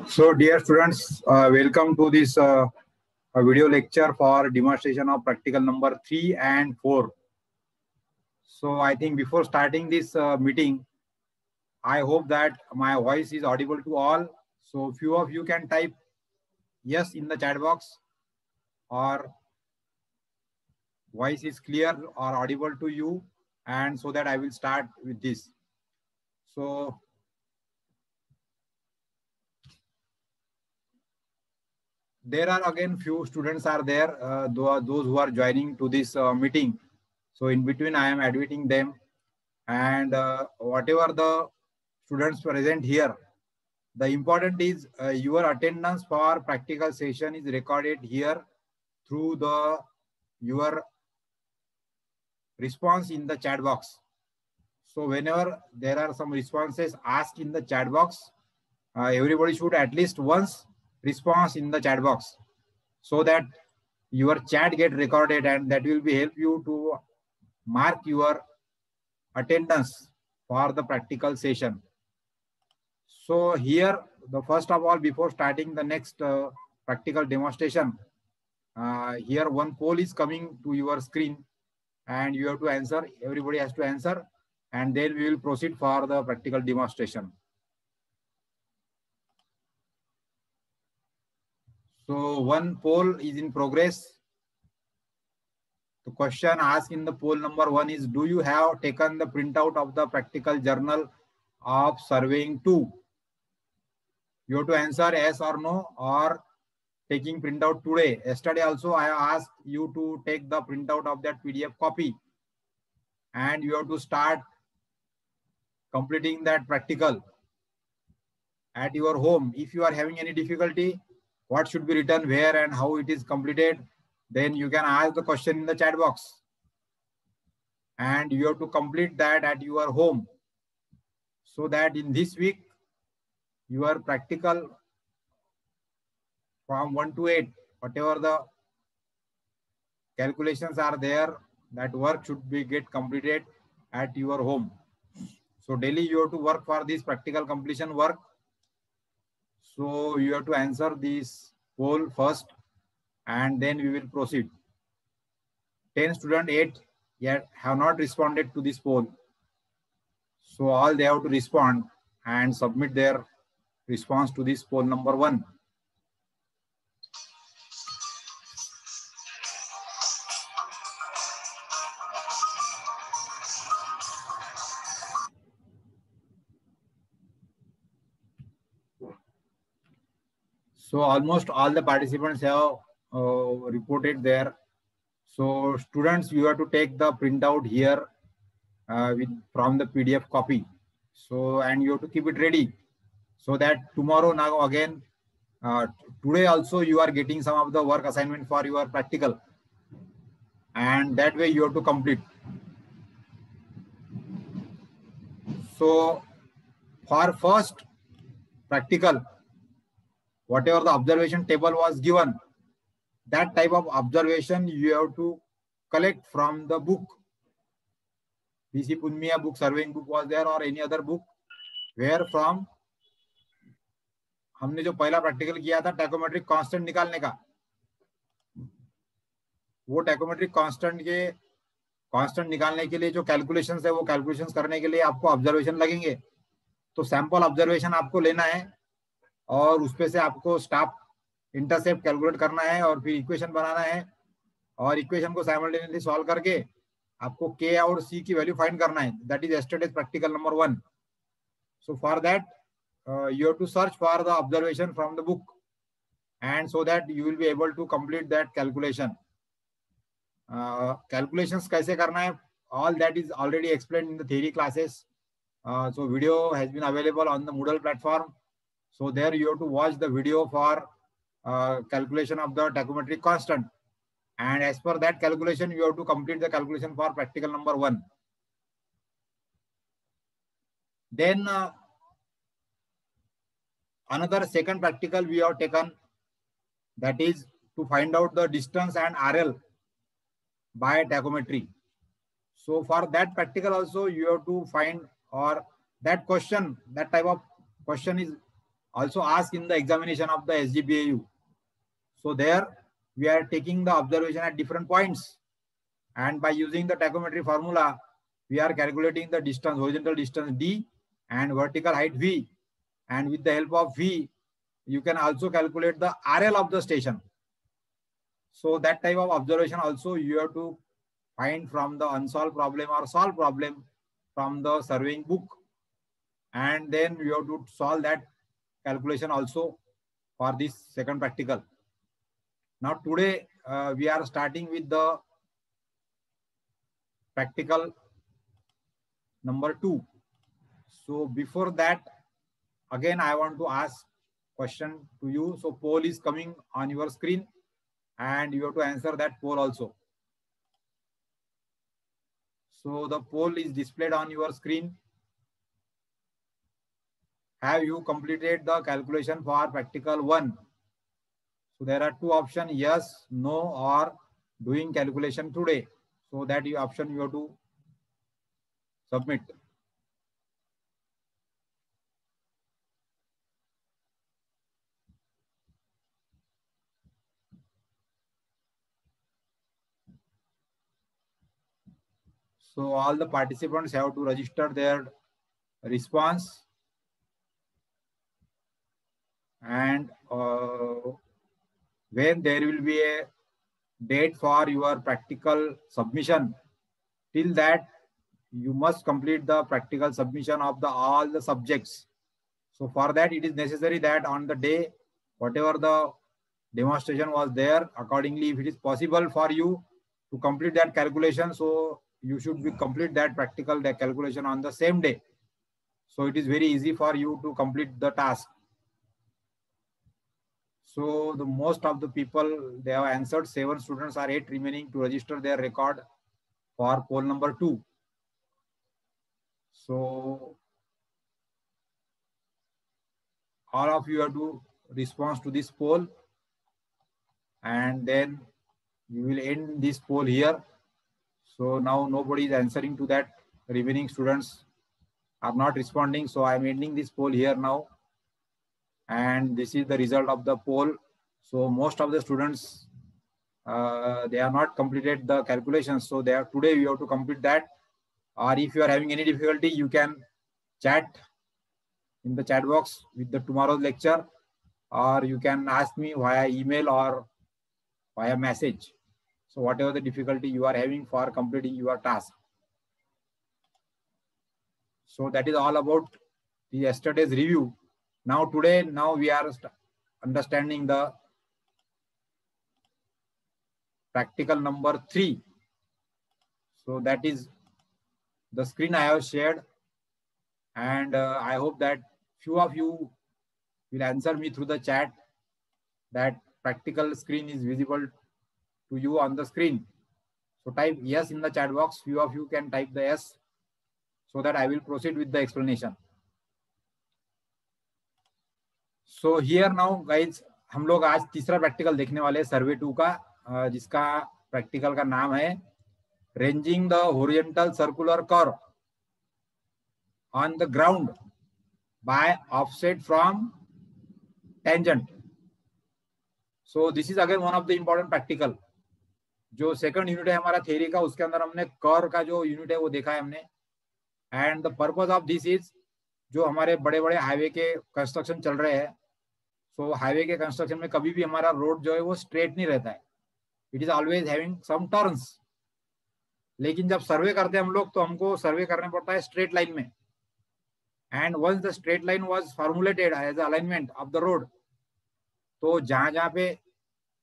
So, dear students, welcome to this video lecture for demonstration of practical number 3 and 4. So, I think before starting this meeting, I hope that my voice is audible to all. So, few of you can type yes in the chat box, or voice is clear or audible to you, and so that I will start with this. So, there are again few students are there, those who are joining to this meeting. So in between, I am admitting them, and whatever the students present here, the important is your attendance for practical session is recorded here through your response in the chat box. So whenever there are some responses asked in the chat box, everybody should at least once response in the chat box, so that your chat get recorded, and that will be help you to mark your attendance for the practical session. So here, the first of all, before starting the next practical demonstration, here one poll is coming to your screen, and you have to answer. Everybody has to answer, and then we will proceed for the practical demonstration. So one poll is in progress. The question asked in the poll number 1 is, do you have taken the printout of the practical journal of surveying 2? You have to answer yes or no, or taking printout today. Yesterday also I asked you to take the printout of that PDF copy, and you have to start completing that practical at your home. If you are having any difficulty, what should be written where and how it is completed, then you can ask the question in the chat box, and you have to complete that at your home, so that in this week your practical from 1 to 8, whatever the calculations are there, that work should be get completed at your home. So daily you have to work for this practical completion work. So you have to answer this poll first, and then we will proceed. 10 students, 8 yet have not responded to this poll. So all they have to respond and submit their response to this poll number 1. So almost all the participants have reported there. So students, you have to take the printout here from the PDF copy. So, and you have to keep it ready so that tomorrow now again, today also you are getting some of the work assignment for your practical, and that way you have to complete. So for first practical, whatever the observation table was given, that type of observation you have to collect from the book. PC Punmiya book, surveying book was there, or any other book, where from हमने जो पहला practical किया था टैकोमेट्रिक constant निकालने का, वो टैकोमेट्रिक constant निकालने के लिए जो कैलकुलेशंस है, वो कैलकुलेशंस करने के लिए आपको ऑब्जर्वेशन लगेंगे. तो सैंपल ऑब्जर्वेशन आपको लेना है और उसपे से आपको स्टाफ इंटरसेप्ट कैलकुलेट करना है और फिर इक्वेशन बनाना है और इक्वेशन को साइमल्टेनियसली सॉल्व करके आपको के और सी की वैल्यू फाइंड करना है. That is yesterday's practical number 1. So for that you have to search for the observation from the book, and so that you will be able to complete that calculation. Calculations kaise karna hai, all that is already explained in the theory classes. So video has been available on the Moodle platform. So there you have to watch the video for calculation of the tachometric constant, and as per that calculation you have to complete the calculation for practical number 1. Then another second practical we have taken, that is to find out the distance and RL by tachometry. So for that practical also you have to find, or that question, that type of question is also asked in the examination of the SGPAU. So there we are taking the observation at different points, and by using the tachometry formula we are calculating the distance, horizontal distance D and vertical height V. And with the help of V, you can also calculate the RL of the station. So that type of observation also you have to find from the unsolved problem or solved problem from the surveying book. And then you have to solve that calculation also for this second practical. Now today we are starting with the practical number 2. So before that, again, I want to ask question to you. So poll is coming on your screen and you have to answer that poll also. So the poll is displayed on your screen. Have you completed the calculation for practical 1? So there are 2 options, yes, no, or doing calculation today. So that option you have to submit. So all the participants have to register their response, and when there will be a date for your practical submission, till that you must complete the practical submission of all the subjects. So for that it is necessary that on the day whatever the demonstration was there, accordingly if it is possible for you to complete that calculation, so you should complete that practical calculation on the same day. So it is very easy for you to complete the task. So the most of the people, they have answered. 7 students are 8 remaining to register their record for poll number 2. So all of you have to respond to this poll, and then you will end this poll here. So now nobody is answering to that. Remaining students are not responding. So I am ending this poll here now. And this is the result of the poll. So most of the students, they have not completed the calculations. So today you have to complete that. Or if you are having any difficulty, you can chat in the chat box with the tomorrow's lecture, or you can ask me via email or via message. So whatever the difficulty you are having for completing your task. So that is all about the yesterday's review. Now today, we are understanding the practical number 3. So that is the screen I have shared, and I hope that few of you will answer me through the chat that practical screen is visible to you on the screen. So type yes in the chat box. Few of you can type the yes so that I will proceed with the explanation. So here now guys, हम लोग आज तीसरा practical देखने वाले हैं सर्वे 2 का, जिसका practical का नाम है ranging the horizontal circular curve on the ground by offset from tangent. So this is again one of the important practical. जो सेकंड यूनिट है हमारा थ्योरी का, उसके अंदर हमने कर्व का जो यूनिट है वो देखा है हमने. And the purpose of this is, जो हमारे बड़े बड़े हाईवे के कंस्ट्रक्शन चल रहे हैं, सो हाईवे के कंस्ट्रक्शन में कभी भी हमारा रोड जो है वो स्ट्रेट नहीं रहता है. It is always having some turns. लेकिन जब सर्वे करते हैं हम लोग, तो हमको सर्वे करना पड़ता है स्ट्रेट लाइन में. And once the straight line was formulated as alignment of the road, तो जहां जहां पे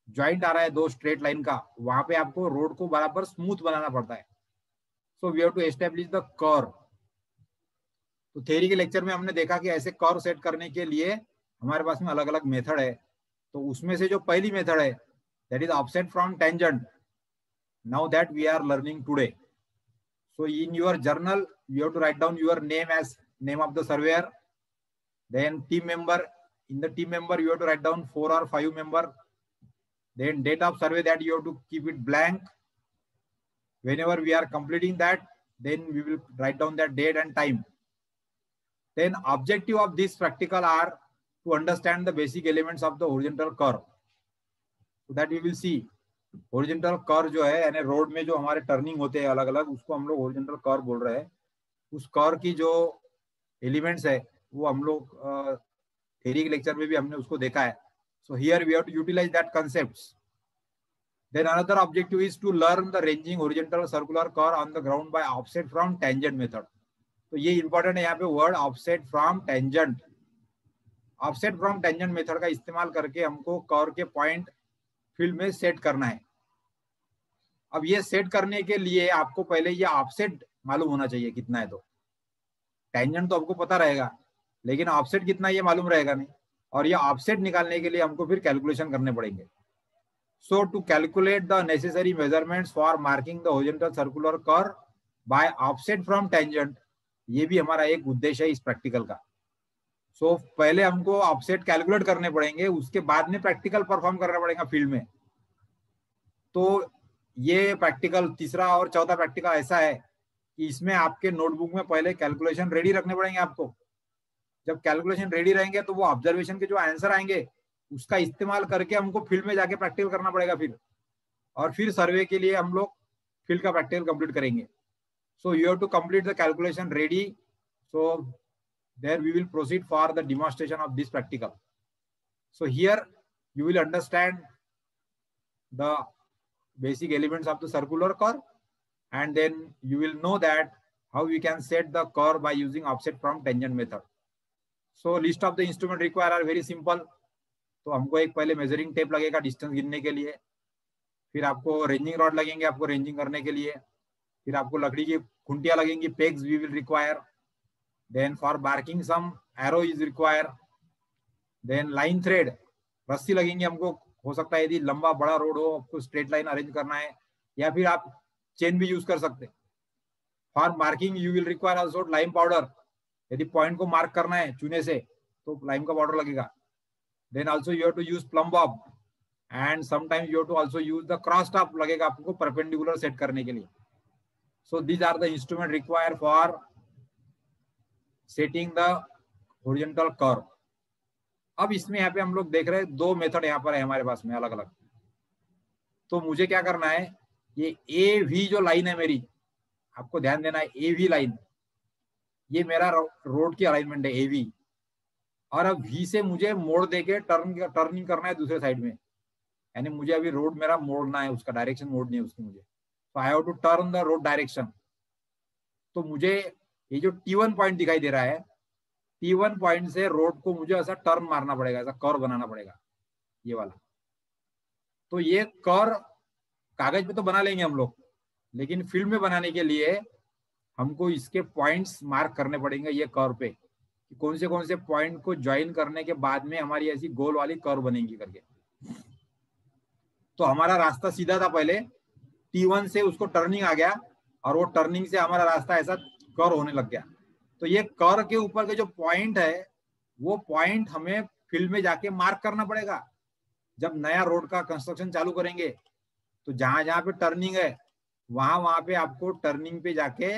ज्वाइंट आ रहा है दो स्ट्रेट लाइन का, वहां पे आपको रोड को बराबर स्मूथ बनाना पड़ता है. So we have to establish the curve. तो थ्योरी के लेक्चर में हमने देखा कि ऐसे कर्व सेट करने के लिए हमारे पास में अलग अलग मेथड है. तो उसमें से जो पहली मेथड है that is offset from tangent. Now that we are learning today. So in your journal you have to write down your name as name of the surveyor, then team member. In the team member you have to write down 4 or 5 member. Then date of survey, that you have to keep it blank. Whenever we are completing that, then we will write down that date and time. Then objective of this practical are to understand the basic elements of the horizontal curve. So that we will see. Horizontal curve जो है, यानी road में जो हमारे turning होते हैं अलग अलग, उसको हम लोग horizontal curve बोल रहे हैं. उस कर्व की जो एलिमेंट्स है वो हम लोग थ्योरी के लेक्चर में भी हमने उसको देखा है. So here we have to utilize that concepts. Then another objective is to learn the ranging horizontal circular curve on the ground by offset from tangent method. तो ये इंपॉर्टेंट है यहाँ पे word offset from tangent. Offset from tangent method का इस्तेमाल करके हमको curve के पॉइंट फील्ड में सेट करना है. अब ये सेट करने के लिए आपको पहले ये ऑफसेट मालूम होना चाहिए कितना है. तो टेंजेंट तो आपको पता रहेगा, लेकिन ऑफसेट कितना ये मालूम रहेगा नहीं. और ये ऑफसेट निकालने के लिए हमको फिर कैलकुलेशन करने पड़ेंगे. So to calculate the necessary measurements for marking the horizontal circular curve by offset from tangent, ये भी हमारा एक उद्देश्य है इस प्रैक्टिकल का. सो पहले हमको ऑफसेट कैलकुलेट करने पड़ेंगे, उसके बाद में प्रैक्टिकल परफॉर्म करना पड़ेगा फील्ड में. तो ये प्रैक्टिकल तीसरा और चौथा प्रैक्टिकल ऐसा है कि इसमें आपके नोटबुक में पहले कैलकुलेशन रेडी रखने पड़ेंगे आपको. जब कैलकुलेशन रेडी रहेंगे तो वो ऑब्जर्वेशन के जो आंसर आएंगे उसका इस्तेमाल करके हमको फील्ड में जाके प्रैक्टिकल करना पड़ेगा फिर. और फिर सर्वे के लिए हम लोग फील्ड का प्रैक्टिकल कंप्लीट करेंगे. So you have to complete the calculation ready. So there we will proceed for the demonstration of this practical. So here you will understand the basic elements of the circular curve, and then you will know that how we can set the curve by using offset from tangent method. So list of the instrument required are very simple. तो हमको एक पहले measuring tape लगेगा distance गिनने के लिए, फिर आपको रेंजिंग रॉड लगेंगे आपको रेंजिंग करने के लिए, फिर आपको लकड़ी की खुंटियां लगेंगी, pegs we will require. Then for marking some arrow is require. Then line thread, रस्सी लगेंगी हमको. हो सकता है यदि लंबा बड़ा रोड हो, आपको स्ट्रेट लाइन अरेंज करना है, या फिर आप चेन भी यूज कर सकते. For marking you will require also lime powder. यदि पॉइंट को मार्क करना है चूने से तो लाइम का पाउडर लगेगा. Then also you have to use plum bob, and sometimes you have to also use the cross top लगेगा आपको परपेंडिकुलर सेट करने के लिए. So these are the instrument require for setting the horizontal curve. अब इसमें यहाँ पे हम लोग देख रहे हैं दो मेथड यहाँ पर है हमारे पास में अलग अलग. तो मुझे क्या करना है, ये ए वी जो लाइन है मेरी, आपको ध्यान देना है ए वी लाइन, ये मेरा रोड की अलाइनमेंट है ए वी. और अब वी से मुझे मोड़ देके टर्निंग करना है दूसरे साइड में, यानी मुझे अभी रोड मेरा मोड़ना है, उसका डायरेक्शन मोड़नी है उसकी मुझे. तो I have to turn the road direction. तो मुझे ये जो T1 पॉइंट दिखाई दे रहा है, T1 पॉइंट से रोड को मुझे ऐसा टर्न मारना पड़ेगा, ऐसा कर्व बनाना पड़ेगा. ये वाला। तो ये कर कागज पे तो बना लेंगे हम लोग, लेकिन फिल्म में बनाने के लिए हमको इसके पॉइंट्स मार्क करने पड़ेंगे ये कर्व पे, कि कौन से पॉइंट को ज्वाइन करने के बाद में हमारी ऐसी गोल वाली कर्व बनेगी करके। तो हमारा रास्ता सीधा था पहले, T1 से उसको टर्निंग आ गया और वो टर्निंग से हमारा रास्ता ऐसा कर्व होने लग गया। तो ये कर्व के ऊपर के जो पॉइंट है वो पॉइंट हमें फील्ड में जाके मार्क करना पड़ेगा। जब नया रोड का कंस्ट्रक्शन चालू करेंगे तो जहां जहां पे टर्निंग है वहां पे आपको टर्निंग पे जाके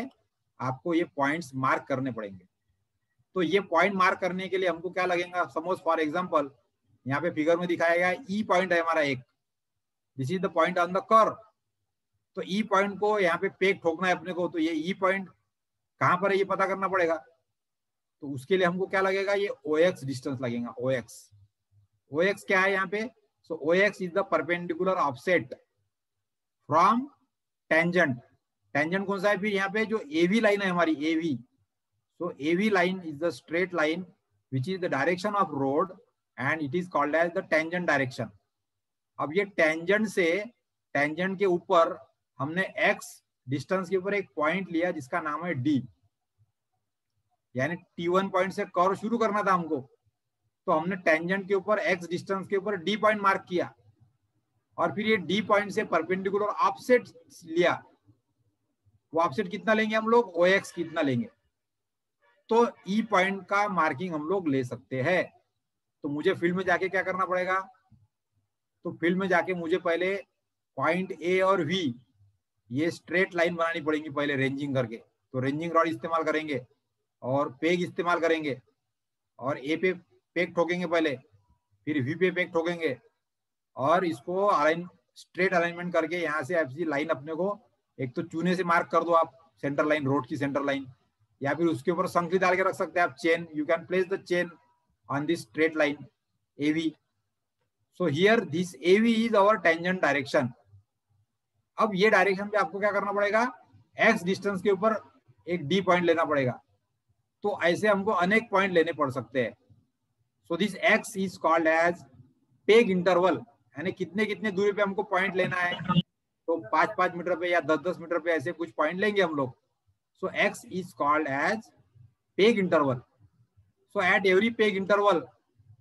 आपको ये पॉइंट्स मार्क करने पड़ेंगे। तो ये पॉइंट मार्क करने के लिए हमको क्या लगेगा, सपोज फॉर एग्जांपल यहाँ पे फिगर में दिखाया गया ई पॉइंट है हमारा एक, this is the point on the curve. तो ई पॉइंट को यहाँ पे पेग ठोकना है अपने को, तो ये ई पॉइंट कहां पर है ये पता करना पड़ेगा। तो उसके लिए हमको क्या लगेगा, ये OX डिस्टेंस लगेगा। OX क्या है यहाँ पे, सो OX is the perpendicular offset from tangent. Tangent कौन सा है फिर यहाँ पे, जो AV लाइन है हमारी AV। So AV line is the straight line which is the direction of road and it is called as the tangent direction. अब ये टेंजेंट से टेंजेंट के ऊपर हमने X डिस्टेंस के ऊपर एक पॉइंट लिया जिसका नाम है D, यानी T1 पॉइंट से कर्व शुरू करना था हमको। तो हमने टेंजेंट के ऊपर X डिस्टेंस के ऊपर D पॉइंट मार्क किया और फिर ये D पॉइंट से परपेंडिकुलर ऑफसेट लिया। वो ऑफसेट कितना लेंगे हम लोग, OX कितना लेंगे। तो ई पॉइंट का मार्किंग हम लोग ले सकते हैं। तो मुझे फील्ड में जाके क्या करना पड़ेगा, तो फील्ड में जाके मुझे पहले पॉइंट A और V ये स्ट्रेट लाइन बनानी पड़ेगी पहले रेंजिंग करके। तो रेंजिंग रॉड इस्तेमाल करेंगे और पेग इस्तेमाल करेंगे और A पे पेग ठोकेंगे पहले, फिर V पे पेग ठोकेंगे और इसको अलाइन स्ट्रेट अलाइनमेंट करके यहाँ से ऐसी लाइन अपने को एक तो चूने से मार्क कर दो आप, सेंटर लाइन, रोड की सेंटर लाइन, या फिर उसके ऊपर संकली डाल के रख सकते हैं आप, chain. You can place the chain on this straight line AV। So here this AV is our tangent direction. अब ये डायरेक्शन पे आपको क्या करना पड़ेगा, X डिस्टेंस के ऊपर एक D पॉइंट लेना पड़ेगा। तो ऐसे हमको अनेक पॉइंट लेने पड़ सकते हैं। So this X is called as peg interval, यानी कितने कितने दूरी पे हमको पॉइंट लेना है। तो 5-5 मीटर पे या 10-10 मीटर पे ऐसे कुछ पॉइंट लेंगे हम लोग। So X is called as peg interval. So at every peg interval,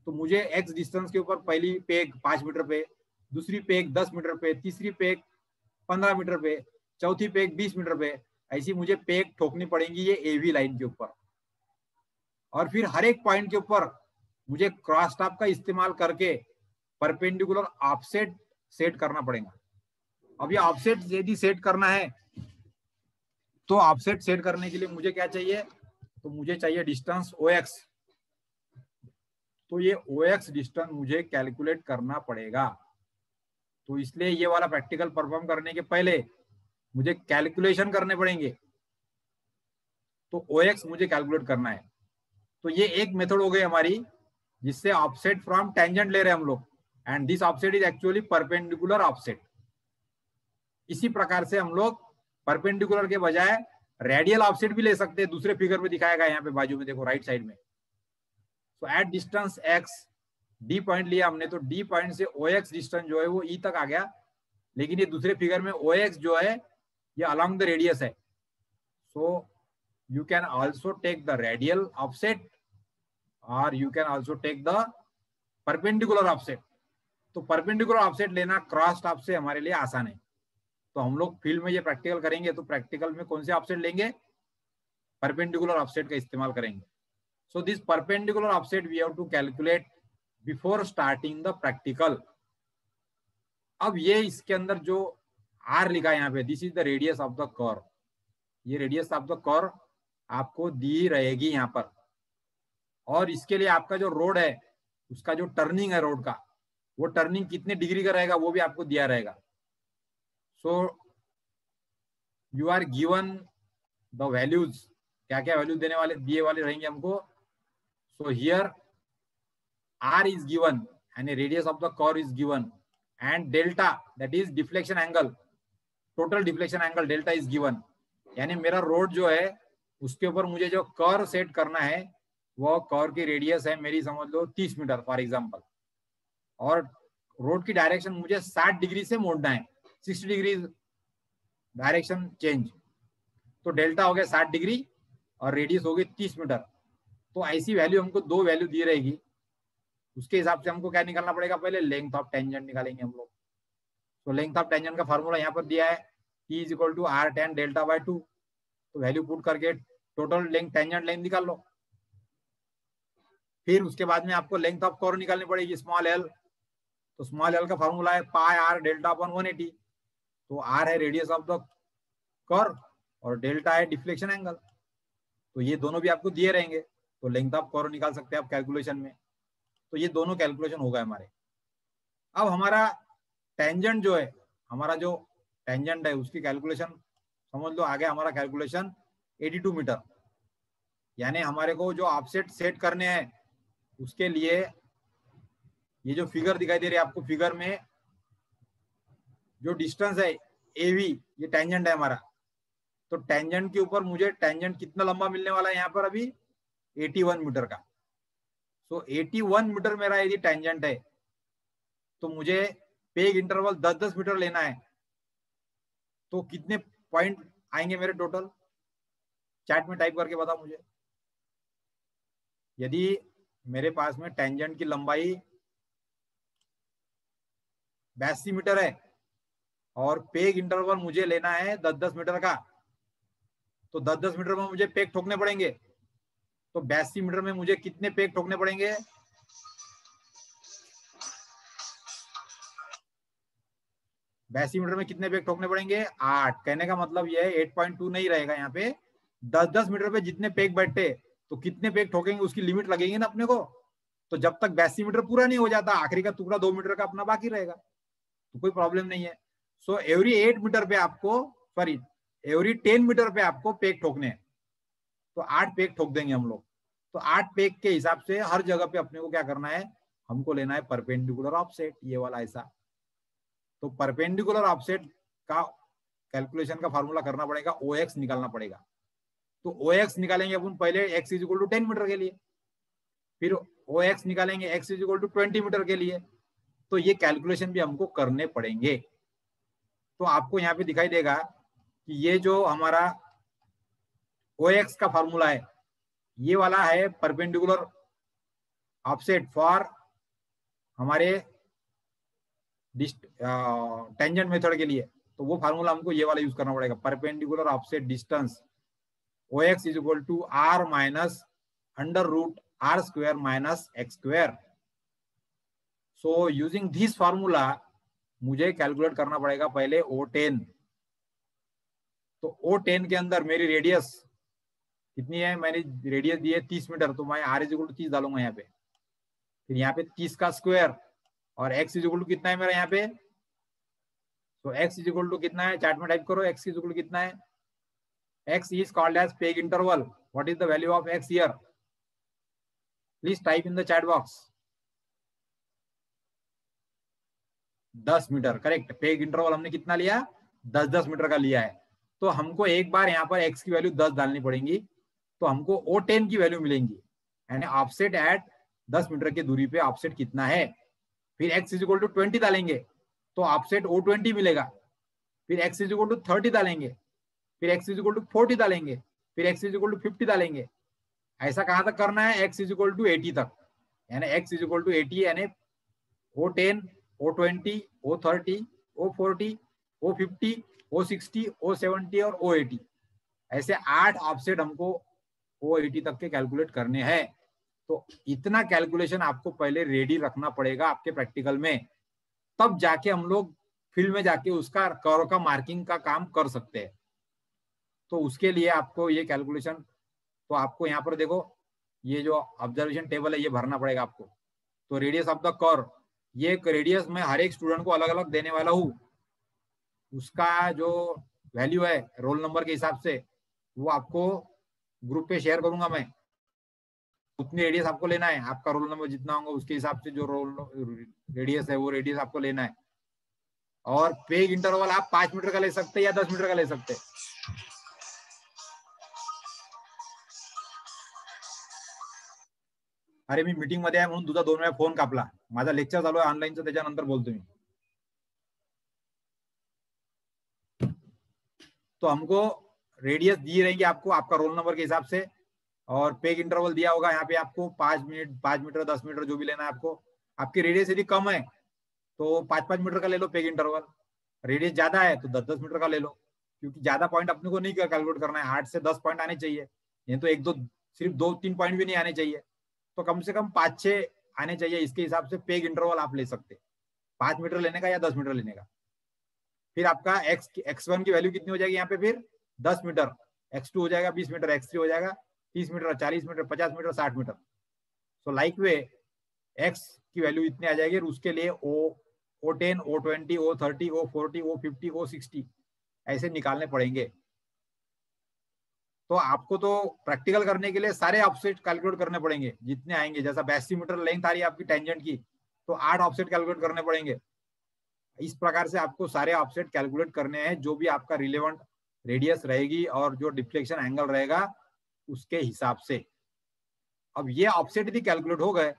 तो मुझे X डिस्टेंस के ऊपर पहली पेग 5 मीटर पे, दूसरी पेग 10 मीटर पे, तीसरी पेग 15 मीटर पे, चौथी पेग 20 मीटर पे, ऐसी मुझे पेग ठोकनी पड़ेंगी ये AV लाइन के ऊपर। और फिर हर एक पॉइंट के ऊपर मुझे क्रॉस टॉप का इस्तेमाल करके परपेंडिकुलर ऑफसेट सेट करना पड़ेगा। अब ये ऑफसेट यदि सेट करना है तो ऑफसेट सेट करने के लिए मुझे क्या चाहिए, तो मुझे चाहिए डिस्टेंस OX। तो ये OX डिस्टेंस मुझे कैलकुलेट करना पड़ेगा। तो इसलिए ये वाला प्रैक्टिकल परफॉर्म करने के पहले मुझे कैलकुलेशन करने पड़ेंगे। तो OX मुझे कैलकुलेट करना है। तो ये एक मेथड हो गई हमारी जिससे ऑफसेट फ्रॉम टेंजेंट ले रहे हैं हम लोग, and this offset is actually perpendicular offset. इसी प्रकार से हम लोग परपेंडिकुलर के बजाय रेडियल ऑफसेट भी ले सकते हैं। दूसरे फिगर में दिखाया गया, यहाँ पे बाजू में देखो राइट साइड में। So at distance X D point लिया हमने, तो D पॉइंट से OX डिस्टेंस जो है वो E तक आ गया। लेकिन ये दूसरे फिगर में OX जो है ये अलोंग द रेडियस है। So you can also take the radial offset और you can also take the perpendicular offset. तो परपेंडिकुलर ऑफसेट लेना क्रॉस टॉप से हमारे लिए आसान है। तो हम लोग फील्ड में ये प्रैक्टिकल करेंगे, तो प्रैक्टिकल में कौन से ऑफसेट लेंगे, परपेंडिकुलर ऑफसेट का इस्तेमाल करेंगे। So this perpendicular offset we have to calculate before starting the practical. अब ये इसके अंदर जो R लिखा है यहाँ पे, this is the radius of the curve. ये रेडियस ऑफ द कर्व आपको दी रहेगी यहाँ पर, और इसके लिए आपका जो रोड है उसका जो टर्निंग है रोड का, वो टर्निंग कितने डिग्री का रहेगा वो भी आपको दिया रहेगा। So you are given the values, क्या क्या वैल्यूज देने वाले दिए वाले रहेंगे हमको। So here R is given and a radius of the curve is given, and delta, that is deflection angle, total deflection angle delta is given। यानी मेरा रोड जो है उसके ऊपर मुझे जो कर्व सेट करना है वो कर्व की रेडियस है मेरी, समझ लो 30 मीटर फॉर एग्जांपल, और रोड की डायरेक्शन मुझे 60 डिग्री से मोड़ना है, 60 डिग्री डायरेक्शन चेंज। तो डेल्टा हो गया 60 डिग्री और रेडियस हो गई 30 मीटर। तो ऐसी वैल्यू हमको दो वैल्यू दी रहेगी, उसके हिसाब से हमको क्या निकालना पड़ेगा, पहले लेंथ ऑफ टेंजेंट निकालेंगे हम लोग। तो लेंथ ऑफ टेंजेंट का फॉर्मूला यहाँ पर दिया है, T is equal to R tan delta by 2। तो वैल्यू पुट करके टोटल लेंथ टेंजेंट लेंथ निकाल लो। फिर उसके बाद में आपको लेंथ ऑफ कर्व निकालनी पड़ेगी, स्मॉल एल। तो स्मॉल एल का फॉर्मूला है पाई R डेल्टा अपॉन 180। तो R है रेडियस ऑफ द कर्व और डेल्टा है डिफ्लेक्शन एंगल। तो ये दोनों भी आपको दिए रहेंगे, तो लेंथ ऑफ कर्व निकाल सकते हैं आप कैलकुलेशन में। तो ये दोनों कैलकुलेशन हो गए हमारे। अब हमारा टेंजेंट जो है, हमारा जो टेंजेंट है उसकी कैलकुलेशन समझ लो आ गया हमारा कैलकुलेशन 82 मीटर। यानी हमारे को जो ऑफसेट सेट करने हैं उसके लिए ये जो फिगर दिखाई दे रही है आपको, फिगर में जो डिस्टेंस है AV, ये टेंजेंट है हमारा। तो टेंजेंट के ऊपर मुझे टेंजेंट कितना लंबा मिलने वाला है यहाँ पर अभी 81 मीटर का। सो 81 मीटर मेरा यदि टेंजेंट है तो मुझे पेग इंटरवल 10-10 मीटर लेना है। तो कितने पॉइंट आएंगे मेरे टोटल, चैट में टाइप करके बताओ मुझे। यदि मेरे पास में टेंजेंट की लंबाई 82 मीटर है और पेग इंटरवल मुझे लेना है 10-10 मीटर का, तो 10-10 मीटर में मुझे पेग ठोकने पड़ेंगे। तो 82 मीटर में मुझे कितने पेग ठोकने पड़ेंगे, 82 मीटर में कितने पेग ठोकने पड़ेंगे, 8। कहने का मतलब यह है 8.2 नहीं रहेगा यहाँ पे, 10-10 मीटर पे जितने पेग बैठे तो कितने पेग ठोकेंगे उसकी लिमिट लगेगी ना अपने को। तो जब तक 82 मीटर पूरा नहीं हो जाता आखिरी का टुकड़ा 2 मीटर का अपना बाकी रहेगा, तो कोई प्रॉब्लम नहीं है। सो एवरी 8 मीटर पे आपको, सॉरी एवरी 10 मीटर पे आपको पेग ठोकने हैं, तो 8 पेग ठोक देंगे हम लोग। तो 8 पेग के हिसाब से हर जगह पे अपने को क्या करना है, हमको लेना है परपेंडिकुलर ऑफसेट, ये वाला ऐसा। तो परपेंडिकुलर ऑफसेट का कैलकुलेशन का फॉर्मूला करना पड़ेगा, OX निकालना पड़ेगा। तो OX निकालेंगे अपन पहले x is equal to 10 metre के लिए, फिर OX निकालेंगे x is equal to 20 metre के लिए। तो ये कैलकुलेशन भी हमको करने पड़ेंगे। तो आपको यहाँ पे दिखाई देगा कि ये जो हमारा OX का फॉर्मूला है ये वाला है परपेंडिकुलर ऑफसेट फॉर हमारे टेंजेंट मेथड के लिए। तो वो फार्मूला हमको ये वाला यूज करना पड़ेगा, perpendicular offset distance OX is equal to R minus under root R square minus x square. So using this formula मुझे कैलकुलेट करना पड़ेगा पहले O10। तो O10 के अंदर मेरी रेडियस कितनी है, मैंने रेडियस दी है 30 मीटर, तो मैं R इज इक्वल टू 30 डालूंगा यहाँ पे। फिर यहाँ पे 30 का स्क्वायर और x इज इक्वल टू कितना है मेरा यहाँ पे, तो x इज इक्वल टू कितना है, चार्ट में टाइप करो x इज इक्वल टू कितना है, x is called as peg interval. What is the value of x here? Please type in the chat box. 10 metre correct. Peg interval हमने कितना लिया, 10-10 metre का लिया है। तो हमको एक बार यहाँ पर x की वैल्यू 10 डालनी पड़ेगी, तो हमको O10 की वैल्यू मिलेंगी, यानी ऑफसेट एट 10 मीटर की दूरी पे ऑफसेट कितना है। फिर x इज इक्वल टू 20 डालेंगे तो ऑफसेट O20 मिलेगा। फिर x इज इक्वल टू 30 डालेंगे, फिर x इज इक्वल टू 40 डालेंगे, फिर x इज इक्वल टू 50 डालेंगे। ऐसा कहां तक करना है, x इज इक्वल टू 80 तक, यानी x इज इक्वल टू 80, यानी O10, O20, O30, O40, O50, O60, O70 और O80, ऐसे 8 ऑफसेट हमको O80 तक के कैलकुलेट करने हैं। तो इतना कैलकुलेशन आपको पहले रेडी रखना पड़ेगा आपके प्रैक्टिकल में, तब जाके हम लोग फील्ड में जाके उसका कर्व का मार्किंग का काम कर सकते हैं। तो उसके लिए आपको ये कैलकुलेशन, तो आपको यहाँ पर देखो ये जो ऑब्जर्वेशन टेबल है ये भरना पड़ेगा आपको। तो रेडियस ऑफ द कर्व, ये रेडियस मैं हर एक स्टूडेंट को अलग अलग देने वाला हूँ, उसका जो वैल्यू है रोल नंबर के हिसाब से वो आपको ग्रुप पे शेयर करूंगा मैं। उतनी रेडियस आपको लेना है, आपका रोल नंबर जितना होगा उसके हिसाब से जो रोल रेडियस है वो रेडियस आपको लेना है। और पेग इंटरवल आप 5 मीटर का ले सकते हैं या 10 मीटर का ले सकते हैं। अरे मी मीटिंग मध्ये आहे म्हणून तुझा 2 वेळा फोन कापला. माझा लेक्चर चालू आहे ऑनलाईनचं, त्याच्यानंतर बोलतो मी. तो हमको रेडियस दी रहेगी आपको आपका रोल नंबर के हिसाब से, और पेग इंटरवल दिया होगा यहाँ पे आपको 5 मिनट, 5 मीटर, 10 मीटर जो भी लेना है आपको. आपकी रेडियस यदि कम है तो 5-5 मीटर का ले लो पेग इंटरवल. रेडियस ज्यादा है तो 10-10 मीटर का ले लो, क्योंकि ज्यादा पॉइंट अपने को नहीं कैलकुलेट करना है. 8 से 10 पॉइंट आने चाहिए, ये तो एक दो, सिर्फ 2-3 पॉइंट भी नहीं आने चाहिए. तो कम से कम 5-6 आने चाहिए. इसके हिसाब से पेग इंटरवल आप ले सकते, 5 मीटर लेने का या 10 मीटर लेने का. फिर आपका x1 की वैल्यू कितनी हो जाएगी यहाँ पे, फिर 10 मीटर, x2 हो जाएगा 20 मीटर, x3 हो जाएगा 30 metre, 40 metre, 50 metre, 60 metre. So like वे x की वैल्यू इतनी आ जाएगी. उसके लिए O10, O20, O30, O40, O50, O60 ऐसे निकालने पड़ेंगे. तो आपको तो प्रैक्टिकल करने के लिए सारे ऑफसेट कैलकुलेट करने पड़ेंगे जितने आएंगे. जैसा 82 मीटर लेंथ आ रही है आपकी टेंजेंट की, तो 8 ऑफसेट कैलकुलेट करने पड़ेंगे. इस प्रकार से आपको सारे ऑफसेट कैलकुलेट करने हैं, जो भी आपका रिलेवेंट रेडियस रहेगी और जो डिफ्लेक्शन एंगल रहेगा उसके हिसाब से. अब ये ऑफसेट यदि कैलकुलेट हो गए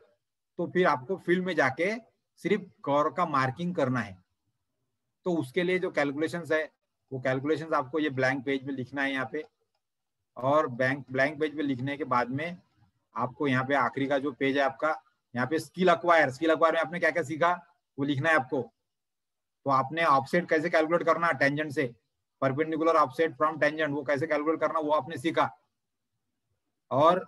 तो फिर आपको फील्ड में जाके सिर्फ कर्व का मार्किंग करना है. तो उसके लिए जो कैलकुलेशंस है वो कैलकुलेशंस आपको ये ब्लैंक पेज में लिखना है यहाँ पे. और ब्लैंक पेज में लिखने के बाद में आपको यहाँ पे आखिरी का जो पेज है आपका, यहाँ पे स्किल अक्वायर में आपने क्या क्या सीखा वो लिखना है आपको. तो आपने ऑफसेट कैसे कैलकुलेट करना टेंजेंट से, परपेंडिकुलर ऑफसेट फ्रॉम टेंजेंट वो कैसे कैलकुलेट करना वो आपने सीखा. और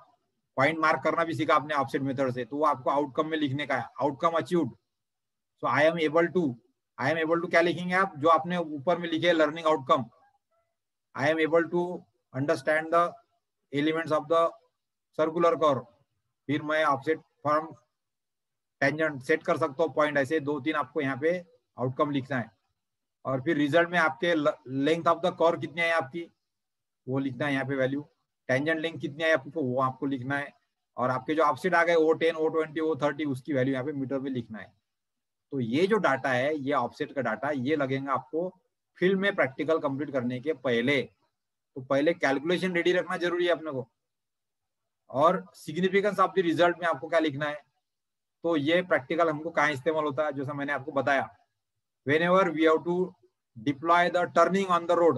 पॉइंट मार्क करना भी सीखा आपने ऑफसेट मेथड से. तो वो आपको आउटकम में लिखने का है, outcome achieved. So I am able to क्या लिखेंगे आप, जो आपने ऊपर में लिखे learning outcome. I am able to understand the elements of the circular curve. फिर मैं ऑफसेट फ्रॉम टेंजेंट सेट कर सकता हूँ पॉइंट. ऐसे 2-3 आपको यहाँ पे आउटकम लिखना है. और फिर रिजल्ट में आपके लेंथ ऑफ द कर्व कितनी है आपकी वो लिखना है यहाँ पे वैल्यू. टेंजेंट लेंथ कितनी है आपको वो आपको लिखना है. और आपके जो ऑफसेट आ गए O10, O20, O30 उसकी वैल्यू यहाँ पे मीटर में लिखना है. तो ये जो डाटा है ये ऑफसेट का डाटा ये लगेगा आपको फील्ड में प्रैक्टिकल कंप्लीट करने के पहले. तो पहले कैलकुलेशन रेडी रखना जरूरी है अपने को. और सिग्निफिकेंस ऑफ द रिजल्ट में आपको क्या लिखना है. तो ये प्रैक्टिकल हमको कहाँ इस्तेमाल होता है, जैसा मैंने आपको बताया. whenever we have to deploy the turning on the road,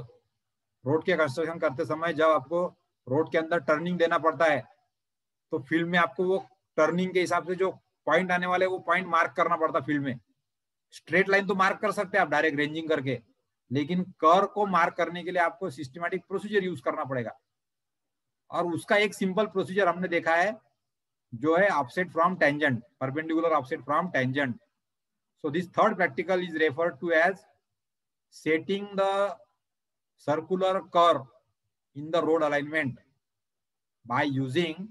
road के कंस्ट्रक्शन करते समय जब आपको रोड के अंदर टर्निंग देना पड़ता है तो फील्ड में आपको वो टर्निंग के हिसाब से जो पॉइंट आने वाले वो पॉइंट मार्क करना पड़ता है फील्ड में. स्ट्रेट लाइन तो मार्क कर सकते हैं आप डायरेक्ट रेंजिंग करके, लेकिन कर्व को मार्क करने के लिए आपको सिस्टमैटिक प्रोसीजर यूज करना पड़ेगा. और उसका एक सिंपल प्रोसीजर हमने देखा है जो है offset from tangent, perpendicular offset from tangent. So this third practical is referred to as setting the circular curve in the road alignment by using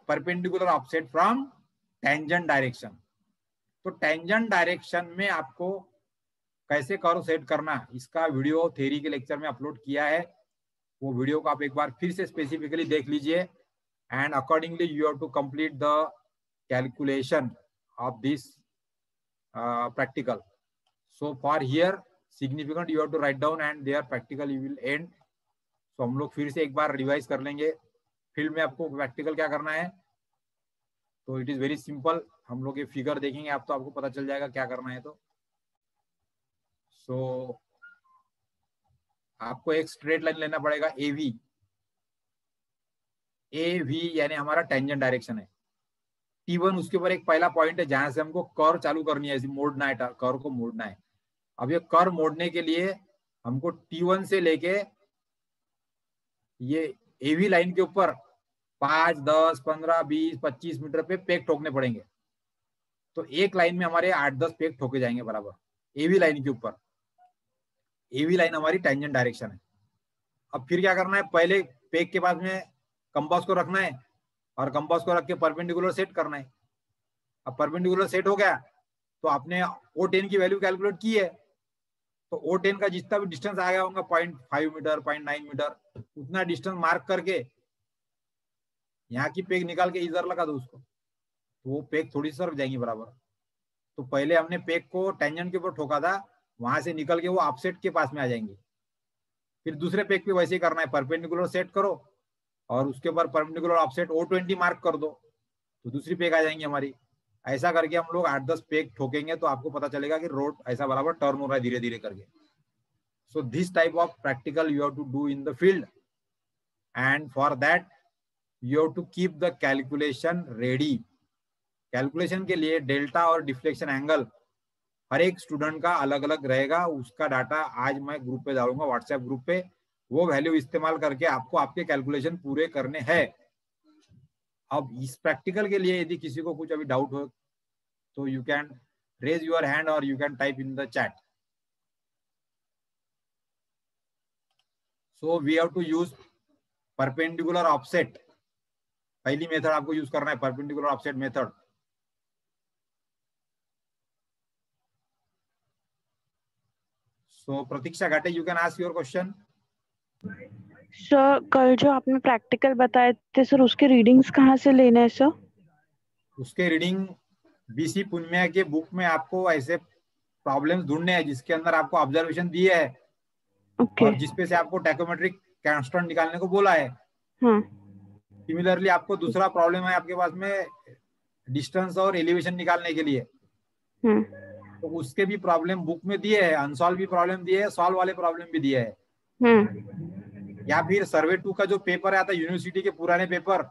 perpendicular offset from tangent direction. तो tangent direction में आपको कैसे curve set करना इसका video theory के lecture में upload किया है. वो वीडियो को आप एक बार फिर से स्पेसिफिकली देख लीजिए. And accordingly you have to complete the calculation of this practical. So for here significant you have to write down and their practical you will end. So हम लोग फिर से एक बार रिवाइज कर लेंगे फील्ड में आपको प्रैक्टिकल क्या करना है. तो इट इज वेरी सिंपल. हम लोग ये फिगर देखेंगे आप तो आपको पता चल जाएगा क्या करना है. तो सो आपको एक स्ट्रेट लाइन लेना पड़ेगा AV यानी हमारा टेंजेंट डायरेक्शन है. T1 उसके ऊपर एक पहला पॉइंट है जहां से हमको कर्व चालू करनी है, ऐसे मोड़ना है, कर्व को मोड़ना है. अब ये कर्व मोड़ने के लिए हमको T1 से लेके ये AV लाइन के ऊपर 5, 10, 15, 20, 25 मीटर पे पेग ठोकने पड़ेंगे. तो एक लाइन में हमारे 8-10 पेग ठोके जाएंगे बराबर AV लाइन के ऊपर. AV लाइन हमारी टेंजेंट डायरेक्शन है. अब फिर क्या करना है, पहले पेग के पास में कंपास को रखना है और कंपास को रख के परपेंडिकुलर सेट करना है. अब परपेंडिकुलर सेट हो गया तो आपने O10 की वैल्यू कैलकुलेट की है. तो O10 का जितना भी डिस्टेंस आ गया होगा 0.5 मीटर, 0.9 मीटर, उतना डिस्टेंस मार्क करके यहाँ की पेग निकाल के इधर लगा दो उसको. तो वो पेग थोड़ी सरक जाएंगी बराबर. तो पहले हमने पेग को टेंजेंट के ऊपर ठोका था, वहां से निकल के वो ऑफसेट के पास में आ जाएंगी. फिर दूसरे पेग पे वैसे ही करना है, परपेंडिकुलर सेट करो और उसके ऊपर परपेंडिकुलर ऑफसेट O20 मार्क कर दो. तो दूसरी पेग आ जाएंगी हमारी। ऐसा करके हम लोग 8-10 पेग ठोकेंगे तो आपको पता चलेगा कि रोड ऐसा बराबर टर्न हो रहा है धीरे धीरे करके। So this type of practical you have to do in the field, and for that you have to keep the calculation ready. Calculation के लिए डेल्टा और डिफ्लेक्शन एंगल हर एक स्टूडेंट का अलग अलग रहेगा। उसका डाटा आज मैं ग्रुप पे डालूंगा, व्हाट्सएप ग्रुप पे। वो वैल्यू इस्तेमाल करके आपको आपके कैलकुलेशन पूरे करने हैं। अब इस प्रैक्टिकल के लिए यदि किसी को कुछ अभी डाउट हो तो you can raise your hand और you can type in the chat. So we have to use perpendicular offset. पहली मेथड आपको यूज करना है, perpendicular offset method. So Pratiksha Ghate, you can ask your question. Sir कल जो आपने प्रैक्टिकल बताए थे सर, उसके रीडिंग्स कहाँ से लेने हैं सर? उसके रीडिंग बीसी पुन्या के बुक में आपको ऐसे प्रॉब्लम्स ढूंढने हैं जिसके अंदर आपको ऑब्जर्वेशन दिए है ओके। और जिसपे से आपको टैकोमेट्रिक कांस्टेंट निकालने को बोला है। हाँ। सिमिलरली आपको दूसरा प्रॉब्लम है आपके पास में डिस्टेंस और एलिवेशन निकालने के लिए, हाँ। तो उसके भी प्रॉब्लम बुक में दिए है। अनसॉल्व भी प्रॉब्लम दिए है, सॉल्व वाले प्रॉब्लम भी दिए है। हाँ। या फिर सर्वे 2 का जो पेपर आता है यूनिवर्सिटी के पुराने पेपर,